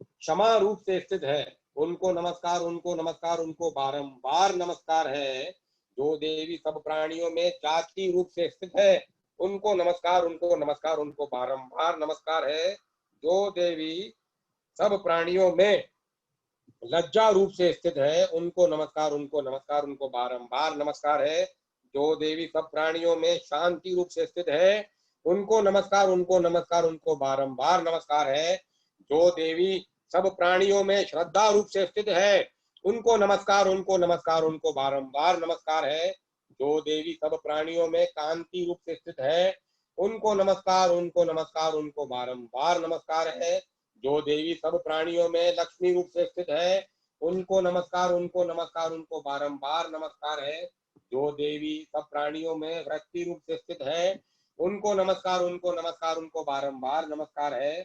क्षमा रूप से स्थित है, उनको नमस्कार, उनको नमस्कार, उनको बारंबार नमस्कार है। जो देवी सब प्राणियों में जाति रूप से स्थित है, उनको नमस्कार, उनको नमस्कार, उनको बारंबार नमस्कार है। जो देवी सब प्राणियों में लज्जा रूप से स्थित है, उनको नमस्कार, उनको नमस्कार, उनको बारंबार नमस्कार है। जो देवी सब प्राणियों में शांति रूप से स्थित है, उनको नमस्कार, उनको नमस्कार, उनको बारंबार नमस्कार है। जो देवी सब प्राणियों में श्रद्धा रूप से स्थित है, उनको नमस्कार, उनको नमस्कार, उनको बारंबार नमस्कार है। जो देवी सब प्राणियों में कांति रूप से स्थित है, उनको नमस्कार, उनको नमस्कार, उनको बारंबार नमस्कार है। जो देवी सब प्राणियों में लक्ष्मी रूप से स्थित है, उनको नमस्कार, उनको नमस्कार, उनको बारंबार नमस्कार है। जो देवी सब प्राणियों में वृत्ति रूप से स्थित है, उनको नमस्कार, उनको नमस्कार, उनको बारंबार नमस्कार है।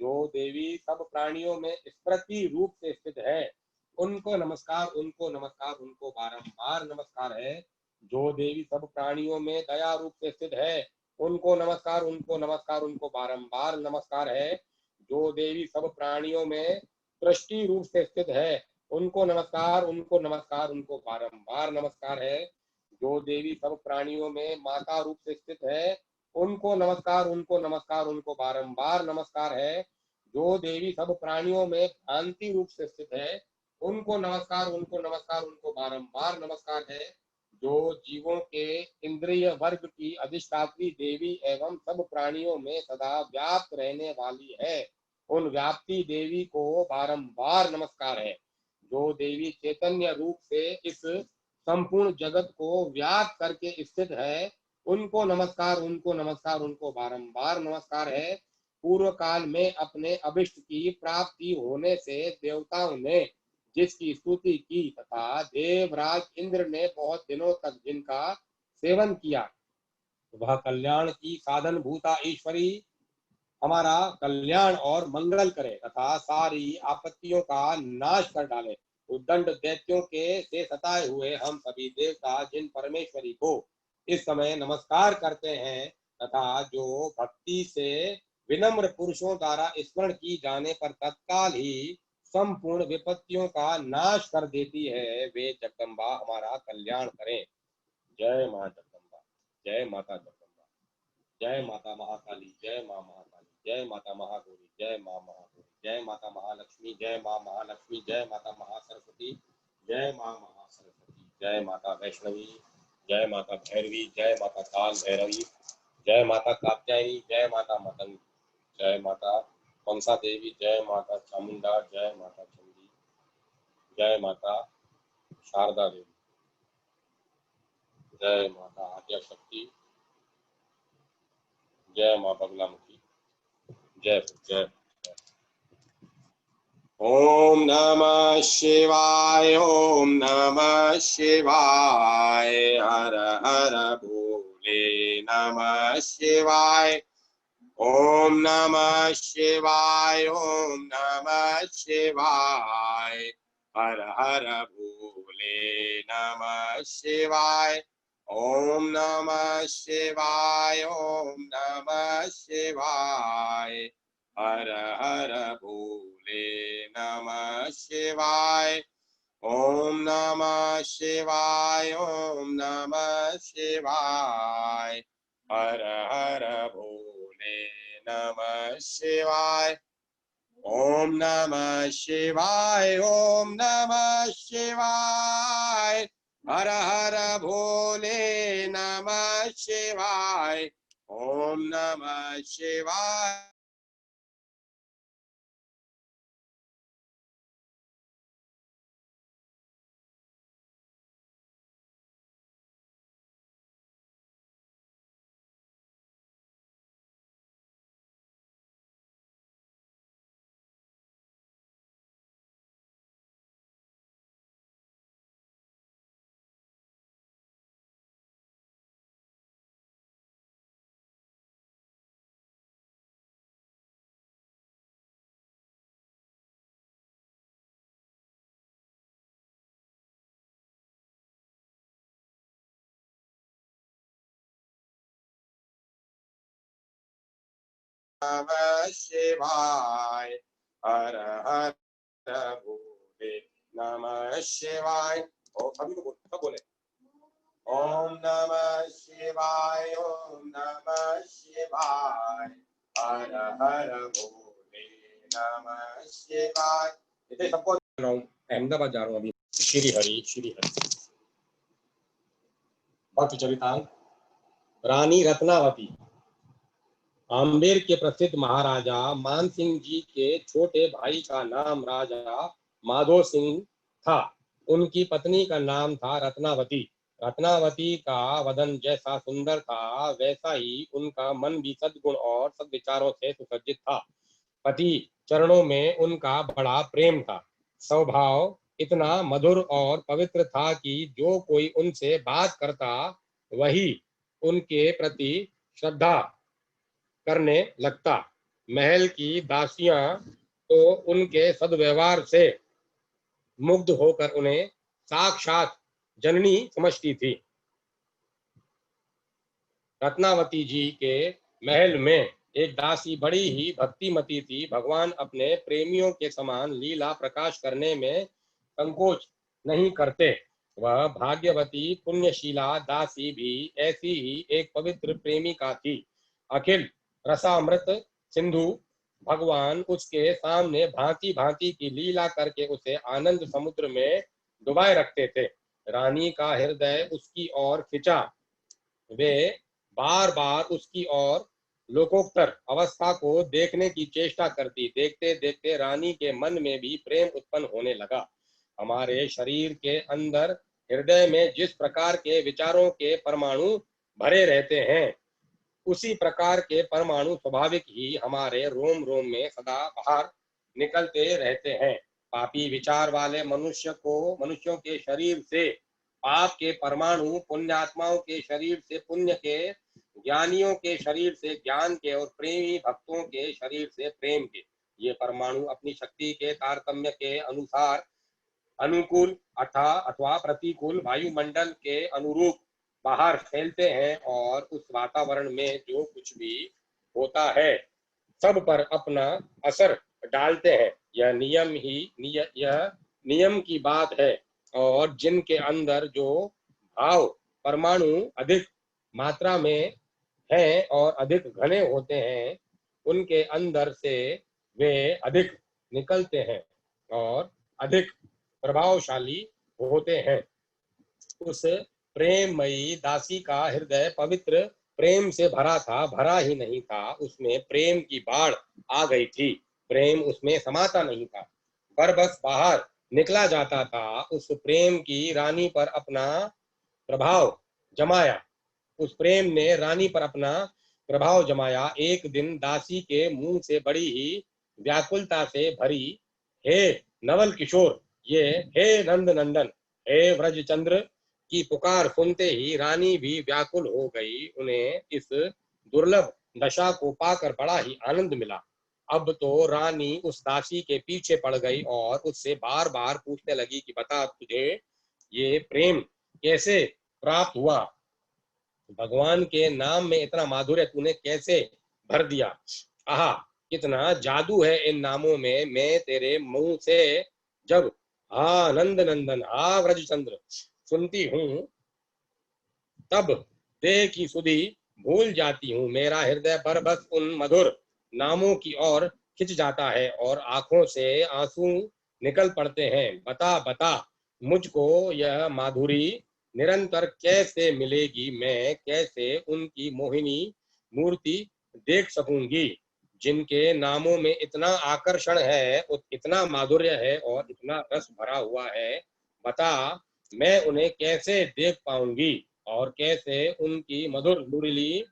जो देवी सब प्राणियों में स्मृति रूप से स्थित है, उनको नमस्कार, उनको नमस्कार, उनको बारंबार नमस्कार है। जो देवी सब प्राणियों में दया रूप से स्थित है, उनको नमस्कार, उनको नमस्कार, उनको बारंबार नमस्कार है। जो देवी सब प्राणियों में दृष्टि रूप से स्थित है, उनको नमस्कार, उनको नमस्कार, उनको बारंबार नमस्कार है। जो देवी सब प्राणियों में माता रूप से स्थित है, उनको नमस्कार, उनको नमस्कार, उनको बारंबार नमस्कार है। जो देवी सब प्राणियों में भ्रांति रूप से स्थित है, उनको नमस्कार, उनको नमस्कार, उनको बारंबार नमस्कार है। जो जीवों के इंद्रिय वर्ग की अधिष्ठात्री देवी एवं सब प्राणियों में सदा व्याप्त रहने वाली है, उन व्याप्ति देवी को बारंबार नमस्कार है। जो देवी चैतन्य रूप से इस संपूर्ण जगत को व्याप्त करके स्थित है, उनको नमस्कार, उनको नमस्कार, उनको बारंबार नमस्कार है। पूर्व काल में अपने अभिष्ट की प्राप्ति होने से देवताओं ने जिसकी स्तुति की तथा देवराज इंद्र ने बहुत दिनों तक जिनका सेवन किया, वह कल्याण की साधन भूता ईश्वरी हमारा कल्याण और मंगल करे तथा सारी आपत्तियों का नाश कर डाले। उद्दंड दैत्यों के से सताए हुए हम सभी देवता जिन परमेश्वरी को इस समय नमस्कार करते हैं तथा जो भक्ति से विनम्र पुरुषों द्वारा स्मरण की जाने पर तत्काल ही संपूर्ण विपत्तियों का नाश कर देती है, वे जगदम्बा हमारा कल्याण करें। जय मां जगदम्बा, जय माता जगदम्बा, जय माता महाकाली, जय मां महाकाली, जय माता महागौरी, जय मां महागौरी, जय माता महालक्ष्मी, जय मां महालक्ष्मी, जय माता महासरस्वती, जय मां महासरस्वती, जय माता वैष्णवी, जय माता भैरवी, जय माता काल भैरवी, जय माता कात्यायनी, जय माता मतंग, जय माता मनसा देवी, जय माता चामुंडा, जय माता चंडी, जय माता शारदा देवी, जय माता आद्या शक्ति, जय मां बगलामुखी, जय जय। ओम नमः शिवाय, ओम नमः शिवाय, हर हर भोले नमः शिवाय, ओम नमः शिवाय, ओम नमः शिवाय, हर हर भोले नमः शिवाय, ओम नमः शिवाय, ओम नमः शिवाय, हर हर भोले नमः शिवाय, ओम नमः शिवाय, ओम नमः शिवाय, हर हर भोले नमः शिवाय, ओम नमः शिवाय, ओम नमः शिवाय, हर हर भोले नमः शिवाय, ओम नमः शिवाय। नमः शिवाय, हर हर भोले नमः शिवाय। और अभी तो सब बोले ओम नमः शिवाय, ओम नमः शिवाय, हर हर भोले नमः शिवाय। इसे सबको रहा हूँ, अहमदाबाद जा रहा हूँ अभी। श्री हरि श्री हरि। भक्त चरितांक। रानी रत्नावती आम्बेर के प्रसिद्ध महाराजा मान सिंह जी के छोटे भाई का नाम राजा माधो सिंह था। उनकी पत्नी का नाम था रत्नावती। रत्नावती का वदन जैसा सुंदर था वैसा ही उनका मन भी सद्गुण और सद्विचारों से सुसज्जित था। पति चरणों में उनका बड़ा प्रेम था। स्वभाव इतना मधुर और पवित्र था कि जो कोई उनसे बात करता वही उनके प्रति श्रद्धा करने लगता। महल की दासियां तो उनके सद्व्यवहार से मुग्ध होकर उन्हें साक्षात जननी समझती थी। रत्नावती जी के महल में एक दासी बड़ी ही भक्तिमती थी। भगवान अपने प्रेमियों के समान लीला प्रकाश करने में संकोच नहीं करते। वह भाग्यवती पुण्यशीला दासी भी ऐसी ही एक पवित्र प्रेमिका थी। अखिल रसामृत सिंधु भगवान उसके सामने भांति भांति की लीला करके उसे आनंद समुद्र में डुबाए रखते थे। रानी का हृदय उसकी ओर खिंचा। वे बार बार उसकी ओर लोकोत्तर अवस्था को देखने की चेष्टा करती। देखते देखते रानी के मन में भी प्रेम उत्पन्न होने लगा। हमारे शरीर के अंदर हृदय में जिस प्रकार के विचारों के परमाणु भरे रहते हैं उसी प्रकार के परमाणु स्वाभाविक ही हमारे रोम रोम में सदा बाहर निकलते रहते हैं। पापी विचार वाले मनुष्यों के शरीर से पाप के परमाणु, पुण्यात्माओं के शरीर से पुण्य के, ज्ञानियों के शरीर से ज्ञान के और प्रेमी भक्तों के शरीर से प्रेम के, ये परमाणु अपनी शक्ति के तारतम्य के अनुसार अनुकूल अथवा प्रतिकूल वायुमंडल के अनुरूप बाहर फैलते हैं और उस वातावरण में जो कुछ भी होता है सब पर अपना असर डालते हैं। यह नियम की बात है। और जिनके अंदर जो भाव परमाणु अधिक मात्रा में हैं और अधिक घने होते हैं, उनके अंदर से वे अधिक निकलते हैं और अधिक प्रभावशाली होते हैं। उस प्रेममयी दासी का हृदय पवित्र प्रेम से भरा था, भरा ही नहीं था, उसमें प्रेम की बाढ़ आ गई थी। प्रेम उसमें समाता नहीं था, बस बाहर निकला जाता था। उस प्रेम की रानी पर अपना प्रभाव जमाया। उस प्रेम ने रानी पर अपना प्रभाव जमाया। एक दिन दासी के मुंह से बड़ी ही व्याकुलता से भरी, हे नवल किशोर, ये हे नंद नंदन, हे व्रजचंद्र की पुकार सुनते ही रानी भी व्याकुल हो गई। उन्हें इस दुर्लभ दशा को पाकर बड़ा ही आनंद मिला। अब तो रानी उस दासी के पीछे पड़ गई और उससे बार बार पूछने लगी कि बता, तुझे ये प्रेम कैसे प्राप्त हुआ? भगवान के नाम में इतना माधुर्य तूने कैसे भर दिया? आहा, कितना जादू है इन नामों में। मैं तेरे मुंह से जब हा नंद नंदन, हा व्रजचंद्र सुनती हूँ, तब देह की सुधि भूल जाती हूँ। मेरा हृदय पर बस उन मधुर नामों की ओर खिंच जाता है और आंखों से आंसू निकल पड़ते हैं। बता बता, मुझको यह माधुरी निरंतर कैसे मिलेगी? मैं कैसे उनकी मोहिनी मूर्ति देख सकूंगी जिनके नामों में इतना आकर्षण है, इतना माधुर्य है और इतना रस भरा हुआ है? बता, मैं उन्हें कैसे देख पाऊंगी और कैसे उनकी मधुर मुरली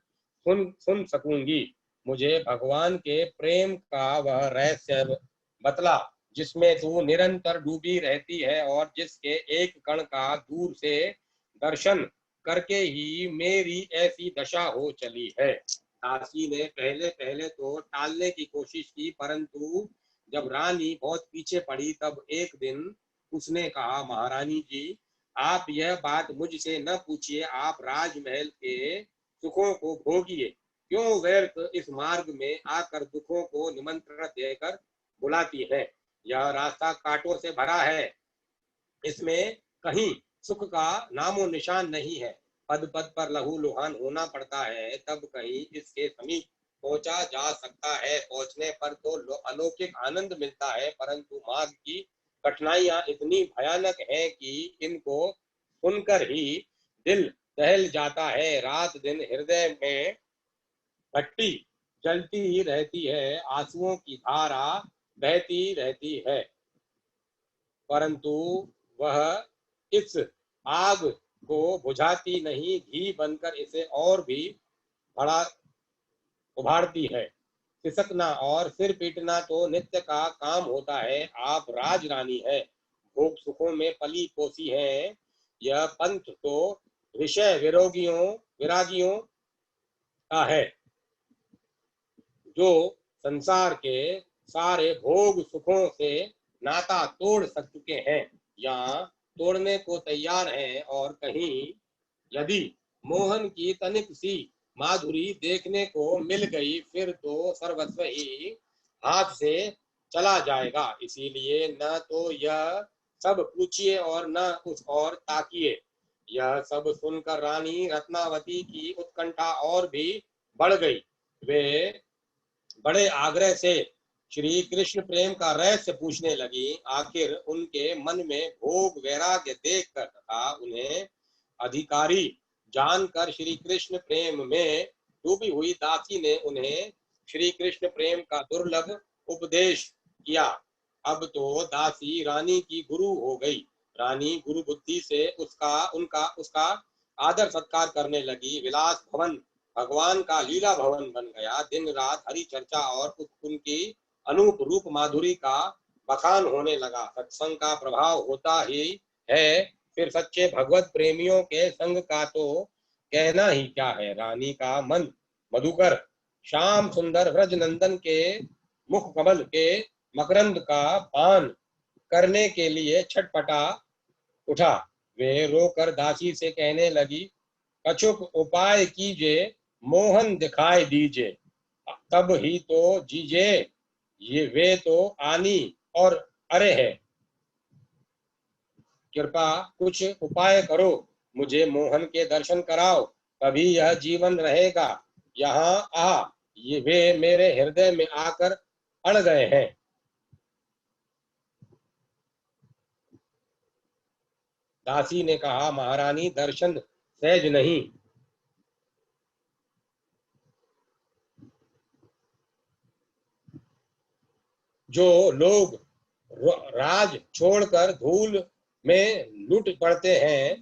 सुन सुन सकूंगी? मुझे भगवान के प्रेम का वह रहस्य बतला जिसमें तू निरंतर डूबी रहती है और जिसके एक कण का दूर से दर्शन करके ही मेरी ऐसी दशा हो चली है। दासी ने पहले पहले तो टालने की कोशिश की, परंतु जब रानी बहुत पीछे पड़ी तब एक दिन उसने कहा, महारानी जी, आप यह बात मुझसे न पूछिए, आप राजमहल के सुखों को भोगिए। क्यों व्यर्थ इस मार्ग में आकर दुखों को निमंत्रण देकर बुलाती है? यह रास्ता कांटों से भरा है, इसमें कहीं सुख का नामो निशान नहीं है। पद पद पर लहूलुहान होना पड़ता है, तब कहीं इसके समीप पहुंचा जा सकता है। पहुंचने पर तो अलौकिक आनंद मिलता है, परंतु मार्ग की कठिनाइयां इतनी भयानक हैं कि इनको सुनकर ही दिल दहल जाता है। रात दिन हृदय में भट्टी जलती ही रहती है, आंसुओं की धारा बहती रहती है, परंतु वह इस आग को बुझाती नहीं, घी बनकर इसे और भी बड़ा उभारती है। सिसकना और सिर पीटना तो नित्य का काम होता है। आप राजरानी है, भोग सुखों में पली पोसी है। यह पंथ तो विषय विरागियों का है, जो संसार के सारे भोग सुखों से नाता तोड़ चुके हैं या तोड़ने को तैयार हैं। और कहीं यदि मोहन की तनिक सी माधुरी देखने को मिल गई, फिर तो सर्वस्व ही हाथ से चला जाएगा। इसीलिए न तो यह सब पूछिए और न उस और ताकिए। यह सब सुनकर रानी रत्नावती की उत्कंठा और भी बढ़ गई। वे बड़े आग्रह से श्री कृष्ण प्रेम का रहस्य पूछने लगी। आखिर उनके मन में भोग वैराग्य देखकर तथा उन्हें अधिकारी जानकर श्री कृष्ण प्रेम में डूबी हुई दासी ने उन्हें श्री कृष्ण प्रेम का दुर्लभ उपदेश किया। अब तो दासी रानी की गुरु हो गई। रानी गुरु बुद्धि से उसका आदर सत्कार करने लगी। विलास भवन भगवान का लीला भवन बन गया। दिन रात हरि चर्चा और उनकी अनूप रूप माधुरी का बखान होने लगा। सत्संग का प्रभाव होता ही है, फिर सच्चे भगवत प्रेमियों के संग का तो कहना ही क्या है। रानी का मन मधुकर श्याम सुंदर व्रज नंदन के मुख कमल के मकरंद का पान करने के लिए छटपटा उठा। वे रोकर दासी से कहने लगी, कछुक उपाय कीजिए, मोहन दिखाई दीजिए, तब ही तो जीजे, ये वे तो आनी और अरे है। कृपा कुछ उपाय करो, मुझे मोहन के दर्शन कराओ, तभी यह जीवन रहेगा। यहाँ आ, ये वे मेरे हृदय में आकर अड़ गए हैं। दासी ने कहा, महारानी दर्शन सहज नहीं। जो लोग राज छोड़कर धूल में लुट पड़ते हैं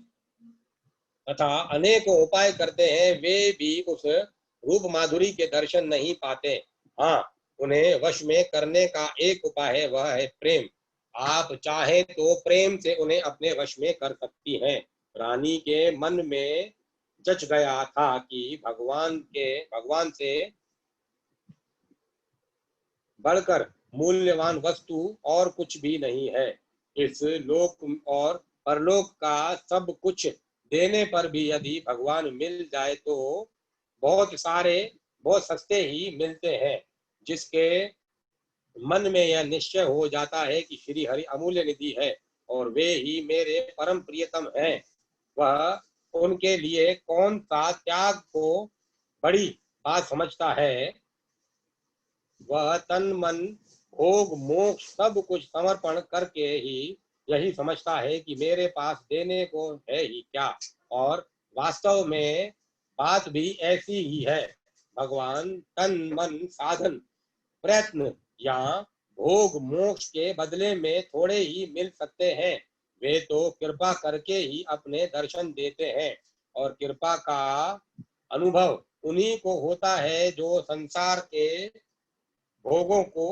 तथा अनेकों उपाय करते हैं, वे भी उस रूप माधुरी के दर्शन नहीं पाते। हाँ, उन्हें वश में करने का एक उपाय है, वह है प्रेम। आप चाहे तो प्रेम से उन्हें अपने वश में कर सकती हैं। रानी के मन में जच गया था कि भगवान से बढ़कर मूल्यवान वस्तु और कुछ भी नहीं है। इस लोक और परलोक का सब कुछ देने पर भी यदि भगवान मिल जाए तो बहुत सस्ते ही मिलते हैं। जिसके मन में यह निश्चय हो जाता है कि श्री हरि अमूल्य निधि है और वे ही मेरे परम प्रियतम हैं, वह उनके लिए कौन सा त्याग को बड़ी बात समझता है। वह तन मन भोग मोक्ष सब कुछ समर्पण करके ही यही समझता है कि मेरे पास देने को है ही क्या। और वास्तव में बात भी ऐसी ही है। भगवान तन मन साधन प्रयत्न या भोग मोक्ष के बदले में थोड़े ही मिल सकते हैं। वे तो कृपा करके ही अपने दर्शन देते हैं और कृपा का अनुभव उन्हीं को होता है जो संसार के भोगों को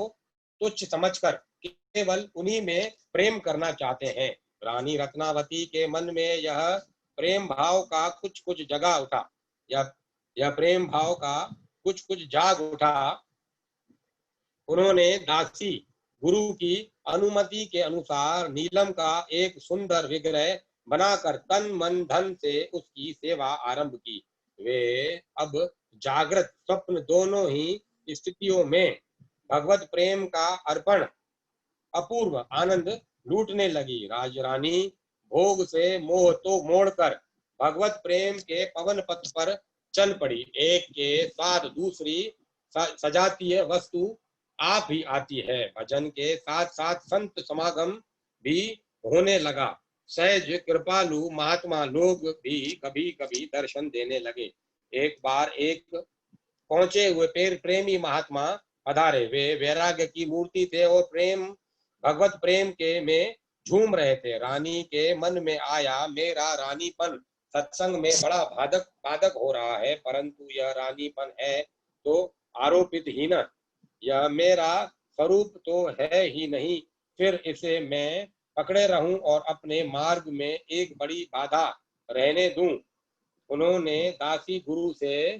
तुच्छ समझकर केवल उन्हीं में प्रेम करना चाहते हैं। रानी रत्नावती के मन में यह प्रेम भाव का कुछ कुछ जगा उठा। यह प्रेम भाव का कुछ कुछ जाग उठा। उन्होंने दासी गुरु की अनुमति के अनुसार नीलम का एक सुंदर विग्रह बनाकर तन मन धन से उसकी सेवा आरंभ की। वे अब जागृत स्वप्न दोनों ही स्थितियों में भगवत प्रेम का अर्पण अपूर्व आनंद लूटने लगी। राजरानी भोग से मोह तो मोड़कर भगवत प्रेम के पवन पथ पर चल पड़ी। एक के साथ दूसरी सजातीय वस्तु आप ही आती है। भजन के साथ साथ संत समागम भी होने लगा। सहज कृपालु महात्मा लोग भी कभी कभी दर्शन देने लगे। एक बार एक पहुंचे हुए प्रेमी महात्मा पधारे। वे वैराग्य की मूर्ति थे और भगवत प्रेम के में झूम रहे थे। रानी के मन में आया, मेरा रानीपन सत्संग में बड़ा बाधक हो रहा है, परंतु यह रानीपन है तो आरोपित ही न, यह मेरा स्वरूप तो है ही नहीं, फिर इसे मैं पकड़े रहूं और अपने मार्ग में एक बड़ी बाधा रहने दूं। उन्होंने दासी गुरु से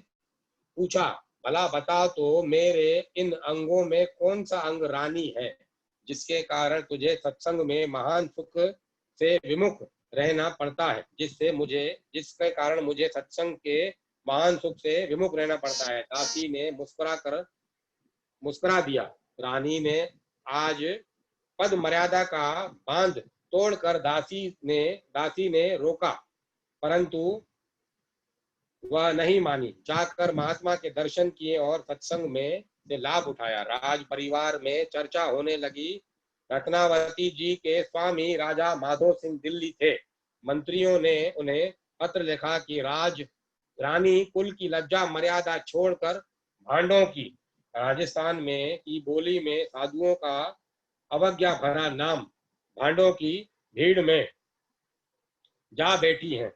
पूछा, भला बता तो मेरे इन अंगों में कौन सा अंग रानी है जिसके कारण तुझे सत्संग में महान सुख से विमुख रहना पड़ता है, जिसके कारण मुझे सत्संग के महान सुख से विमुख रहना पड़ता है। दासी ने मुस्कुरा दिया। रानी ने आज पद मर्यादा का बांध तोड़कर दासी ने रोका, परंतु वह नहीं मानी। जाकर महात्मा के दर्शन किए और सत्संग में से लाभ उठाया। राज परिवार में चर्चा होने लगी। रत्नावती जी के स्वामी राजा माधो सिंह दिल्ली थे। मंत्रियों ने उन्हें पत्र लिखा कि रानी कुल की लज्जा मर्यादा छोड़कर भांडों की, राजस्थान में की बोली में साधुओं का अवज्ञा भरा नाम, भांडों की भीड़ में जा बैठी हैं।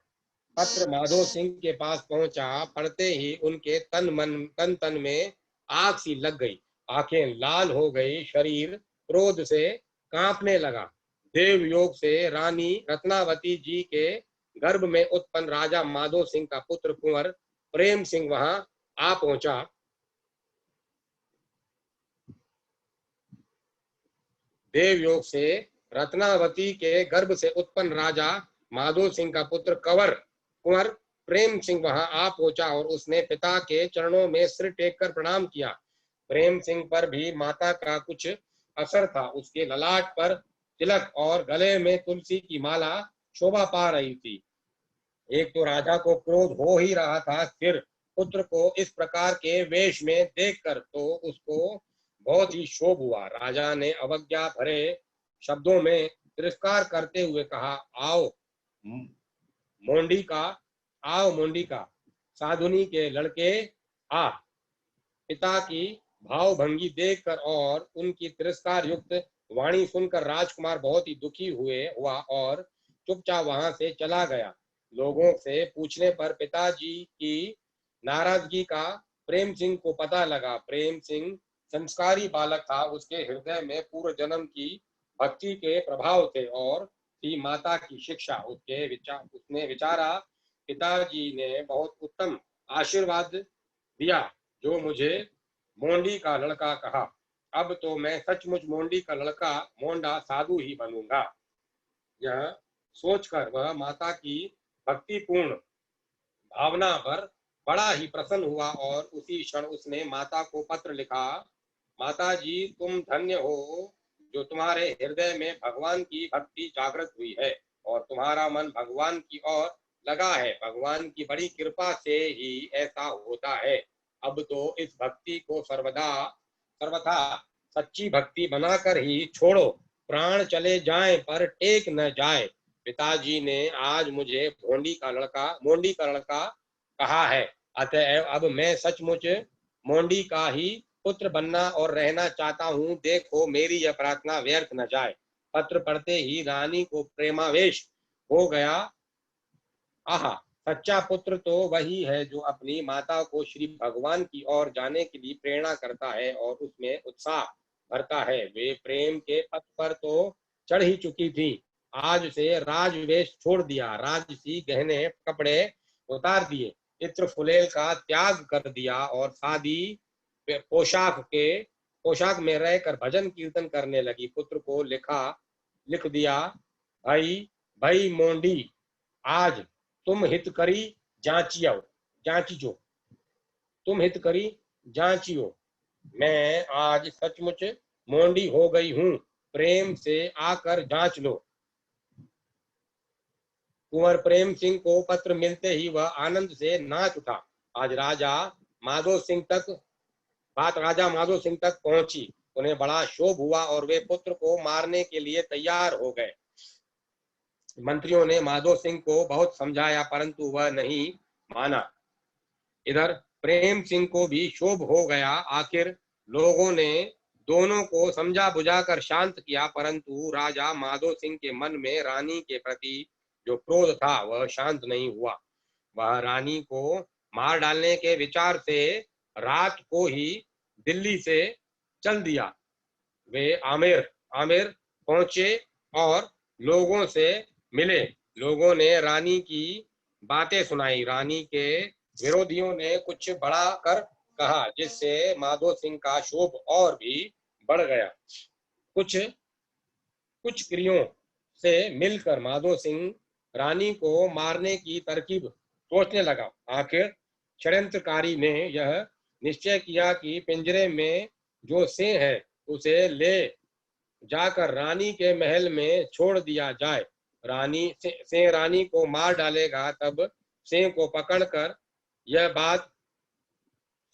पत्र माधो सिंह के पास पहुंचा, पढ़ते ही उनके तन तन में आग सी लग गई, आंखें लाल हो गई, शरीर क्रोध से कांपने लगा। देवयोग से रानी रत्नावती जी के गर्भ में उत्पन्न राजा माधो सिंह का पुत्र कुंवर प्रेम सिंह वहां आ पहुंचा। देवयोग से रत्नावती के गर्भ से उत्पन्न राजा माधो सिंह का पुत्र कुंवर प्रेम सिंह वहां आ पहुंचा और उसने पिता के चरणों में सिर टेक कर प्रणाम किया। प्रेम सिंह पर भी माता का कुछ असर था। उसके ललाट पर तिलक और गले में तुलसी की माला शोभा पा रही थी। एक तो राजा को क्रोध हो ही रहा था, फिर पुत्र को इस प्रकार के वेश में देखकर तो उसको बहुत ही क्षोभ हुआ। राजा ने अवज्ञा भरे शब्दों में तिरस्कार करते हुए कहा, आओ मोंडी का, आओ मोंडी का, साधुनी के लड़के आ। पिता की भावभंगी देखकर और उनकी तिरस्कार युक्त वाणी सुनकर राजकुमार बहुत ही दुखी हुआ और चुपचाप वहां से चला गया। लोगों से पूछने पर पिताजी की नाराजगी का प्रेम सिंह को पता लगा। प्रेम सिंह संस्कारी बालक था, उसके हृदय में पूर्व जन्म की भक्ति के प्रभाव थे और थी माता की शिक्षा। उसने विचारा, पिताजी ने बहुत उत्तम आशीर्वाद दिया जो मुझे मोंडी का लड़का कहा। अब तो मैं सचमुच मोंडी का लड़का, मोंडा साधु ही बनूंगा। यह सोचकर वह माता की भक्तिपूर्ण भावना पर बड़ा ही प्रसन्न हुआ और उसी क्षण उसने माता को पत्र लिखा। माता जी, तुम धन्य हो जो तुम्हारे हृदय में भगवान की भक्ति जागृत हुई है और तुम्हारा मन भगवान की ओर लगा है। भगवान की बड़ी कृपा से ही ऐसा होता है। अब तो इस भक्ति को सर्वथा सच्ची भक्ति बनाकर ही छोड़ो। प्राण चले जाएं पर टेक न जाए। पिताजी ने आज मुझे मोंडी का लड़का कहा है, अतः अब मैं सचमुच मोंडी का ही पुत्र बनना और रहना चाहता हूँ। देखो मेरी यह प्रार्थना व्यर्थ न जाए। पत्र पढ़ते ही रानी को प्रेमावेश हो गया। आहा, सच्चा पुत्र तो वही है जो अपनी माता को श्री भगवान की ओर जाने के लिए प्रेरणा करता है और उसमें उत्साह भरता है। वे प्रेम के पथ पर तो चढ़ ही चुकी थी। आज से राजवेश छोड़ दिया, राजसी गहने कपड़े उतार दिए, इत्र फुलेल का त्याग कर दिया और सादी पोशाक में रहकर भजन कीर्तन करने लगी। पुत्र को लिख दिया, भाई भाई मोंडी, आज तुम हित करी जांचियो, तुम हित करी जांचियो। मैं आज सचमुच मोंडी हो गई हूँ, प्रेम से आकर जांच लो। कुंवर प्रेम सिंह को पत्र मिलते ही वह आनंद से नाच उठा। आज बात राजा माधो सिंह तक पहुंची। उन्हें बड़ा क्षोभ हुआ और वे पुत्र को मारने के लिए तैयार हो गए। मंत्रियों ने माधो सिंह को बहुत समझाया परंतु वह नहीं माना। इधर प्रेम सिंह को भी क्षोभ हो गया। आखिर लोगों ने दोनों को समझा बुझाकर शांत किया परंतु राजा माधो सिंह के मन में रानी के प्रति जो क्रोध था वह शांत नहीं हुआ। वह रानी को मार डालने के विचार से रात को ही दिल्ली से चल दिया। वे आमेर पहुंचे और लोगों से मिले। लोगों ने रानी की बातें सुनाई। रानी के विरोधियों ने कुछ बढ़ा कर कहा जिससे माधो सिंह का क्षोभ और भी बढ़ गया। कुछ क्रियों से मिलकर माधो सिंह रानी को मारने की तरकीब सोचने लगा। आखिर षड्यंत्रकारी ने यह निश्चय किया कि पिंजरे में जो सिंह है उसे ले जाकर रानी के महल में छोड़ दिया जाए। सिंह रानी को मार डालेगा, तब सिंह को पकड़कर यह बात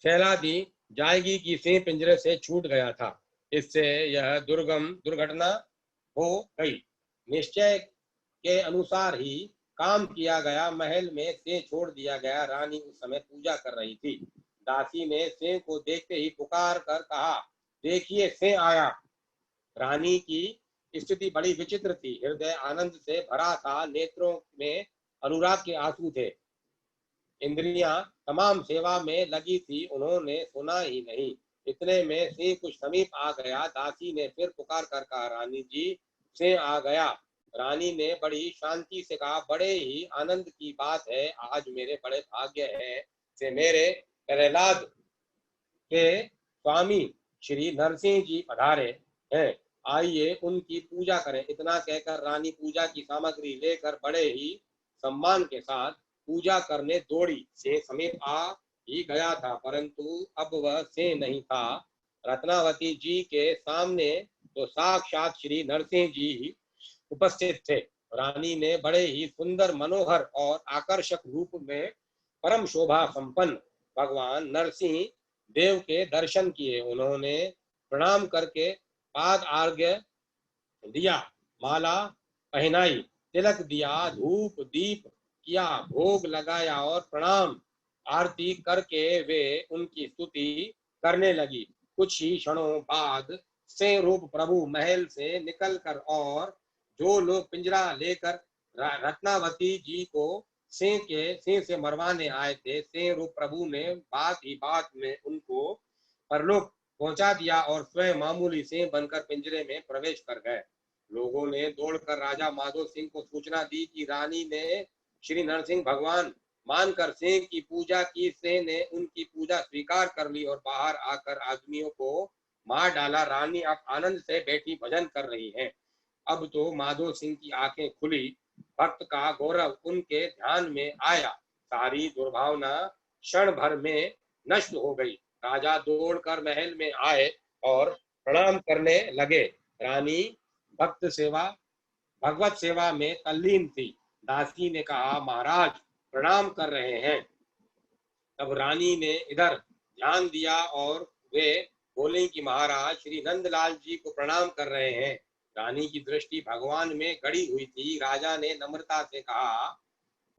फैला दी जाएगी कि सिंह पिंजरे से छूट गया था। इससे यह दुर्घटना हो गई। निश्चय के अनुसार ही काम किया गया। महल में सिंह छोड़ दिया गया। रानी उस समय पूजा कर रही थी। दासी ने सिंह को देखते ही पुकार कर कहा, देखिए सिंह आया। रानी की स्थिति बड़ी विचित्र थी। हृदय आनंद से भरा था, नेत्रों में अनुराग के आंसू थे। इंद्रियां तमाम सेवा में लगी थी, उन्होंने सुना ही नहीं। इतने में सिंह कुछ समीप आ गया। दासी ने फिर पुकार कर कहा, रानी जी, सिंह आ गया। रानी ने बड़ी शांति से कहा, बड़े ही आनंद की बात है, आज मेरे बड़े भाग्य है से मेरे प्रहलाद के स्वामी श्री नरसिंह जी पधारे हैं, आइए उनकी पूजा करें। इतना कहकर रानी पूजा की सामग्री लेकर बड़े ही सम्मान के साथ पूजा करने दौड़ी। से समीप आ ही गया था, परंतु अब वह से नहीं था। रत्नावती जी के सामने तो साक्षात श्री नरसिंह जी उपस्थित थे। रानी ने बड़े ही सुंदर, मनोहर और आकर्षक रूप में परम शोभा संपन्न भगवान नरसिंह देव के दर्शन किए। उन्होंने प्रणाम करके पाद आर्घ्य दिया, माला पहनाई, तिलक दिया, धूप दीप किया, भोग लगाया और प्रणाम आरती करके वे उनकी स्तुति करने लगी। कुछ ही क्षणों बाद से रूप प्रभु महल से निकलकर और जो लोग पिंजरा लेकर रत्नावती जी को सिंह से मरवाने आए थे, सिंह रूप प्रभु ने बात ही बात में उनको परलोक पहुंचा दिया और स्वयं मामूली सिंह बनकर पिंजरे में प्रवेश कर गए। लोगों ने दौड़कर राजा माधो सिंह को सूचना दी कि रानी ने श्री नरसिंह भगवान मानकर सिंह की पूजा की। सिंह ने उनकी पूजा स्वीकार कर ली और बाहर आकर आदमियों को मार डाला। रानी अब आनंद से बैठी भजन कर रही हैं। अब तो माधो सिंह की आंखें खुली, भक्त का गौरव उनके ध्यान में आया, सारी दुर्भावना क्षण भर में नष्ट हो गई। राजा दौड़कर महल में आए और प्रणाम करने लगे। रानी भक्त सेवा भगवत सेवा में तल्लीन थी। दासी ने कहा, महाराज प्रणाम कर रहे हैं। तब रानी ने इधर ध्यान दिया और वे बोले कि महाराज श्री नंदलाल जी को प्रणाम कर रहे हैं। रानी की दृष्टि भगवान में गड़ी हुई थी। राजा ने नम्रता से कहा,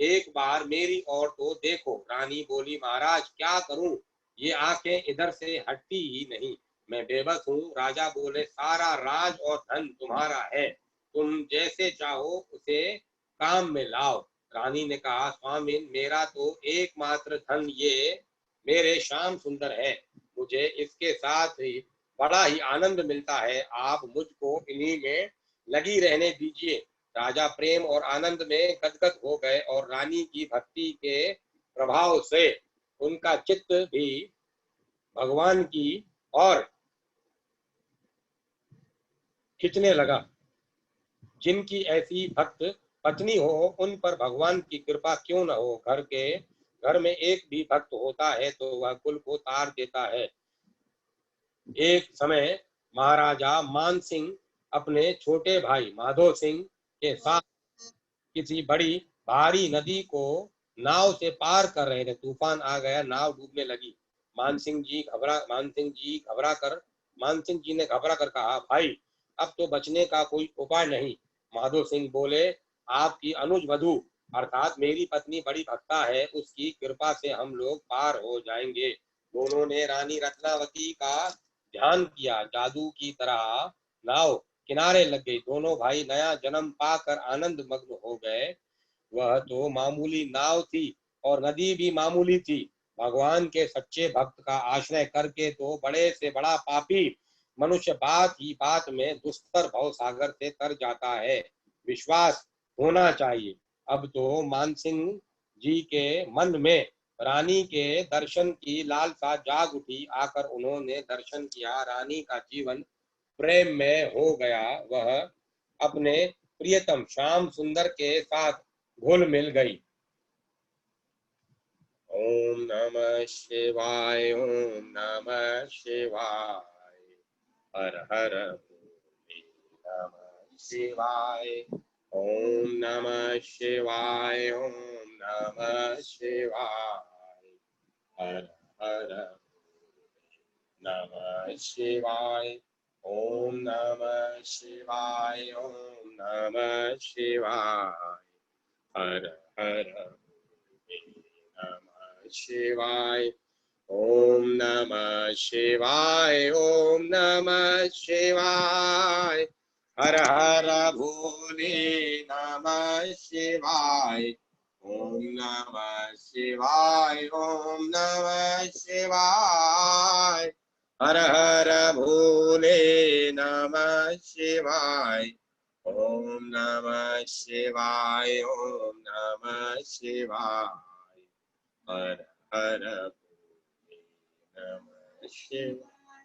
एक बार मेरी ओर तो देखो। रानी बोली, महाराज क्या करूं, ये आंखें इधर से हटती ही नहीं, मैं बेबस हूँ। राजा बोले, सारा राज और धन तुम्हारा है, तुम जैसे चाहो उसे काम में लाओ। रानी ने कहा, स्वामी मेरा तो एकमात्र धन ये मेरे श्याम सुंदर है, मुझे इसके साथ ही बड़ा ही आनंद मिलता है, आप मुझको इन्हीं में लगी रहने दीजिए। राजा प्रेम और आनंद में गदगद हो गए और रानी की भक्ति के प्रभाव से उनका चित्त भी भगवान की ओर खिंचने लगा। जिनकी ऐसी भक्त पत्नी हो, उन पर भगवान की कृपा क्यों न हो। घर में एक भी भक्त होता है तो वह कुल को तार देता है। एक समय महाराजा मान सिंह अपने छोटे भाई माधो सिंह के साथ किसी बड़ी भारी नदी को नाव से पार कर रहे थे। तूफान आ गया, नाव डूबने लगी। मानसिंह जी ने घबरा कर कहा, भाई अब तो बचने का कोई उपाय नहीं। माधो सिंह बोले, आपकी अनुज वधु अर्थात मेरी पत्नी बड़ी भक्ता है, उसकी कृपा से हम लोग पार हो जाएंगे। दोनों ने रानी रत्नावती का ध्यान किया, जादू की तरह नाव किनारे लग गई। दोनों भाई नया जन्म पाकर आनंद मग्न हो गए। वह तो मामूली नाव थी और नदी भी मामूली थी। भगवान के सच्चे भक्त का आश्रय करके तो बड़े से बड़ा पापी मनुष्य बात ही बात में दुस्तर भव सागर से तर जाता है, विश्वास होना चाहिए। अब तो मानसिंह जी के मन में रानी के दर्शन की लालसा जाग उठी। आकर उन्होंने दर्शन किया, रानी का जीवन प्रेम में हो गया। वह अपने प्रियतम श्याम सुंदर के साथ घुल मिल गई। ओम नमः शिवाय, ओम नमः शिवाय, हर हर भोले नमः शिवाय, ओम नमः शिवाय, ओम नमः शिवाय, हर हर भोले नमः शिवाय, ओम नमः शिवाय, ओम नमः शिवाय, हर हर भोले नमः शिवाय, ओम नमः शिवाय, ओम नमः शिवाय, हर हर भोले नमः शिवाय, ओम नमः शिवाय, ओम नमः शिवाय। हर हर भोले, नमः शिवाय। ओम नमः शिवाय, ओम नमः शिवाय। हर हर भोले, नमः शिवाय।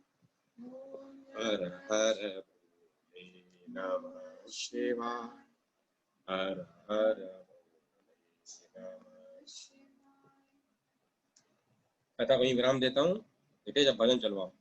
हर हर भोले, नमः शिवाय। हर हर भोले, नमः शिवाय। कथा वहीं विराम देता हूँ, ठीक है, जब भजन चलवाओ।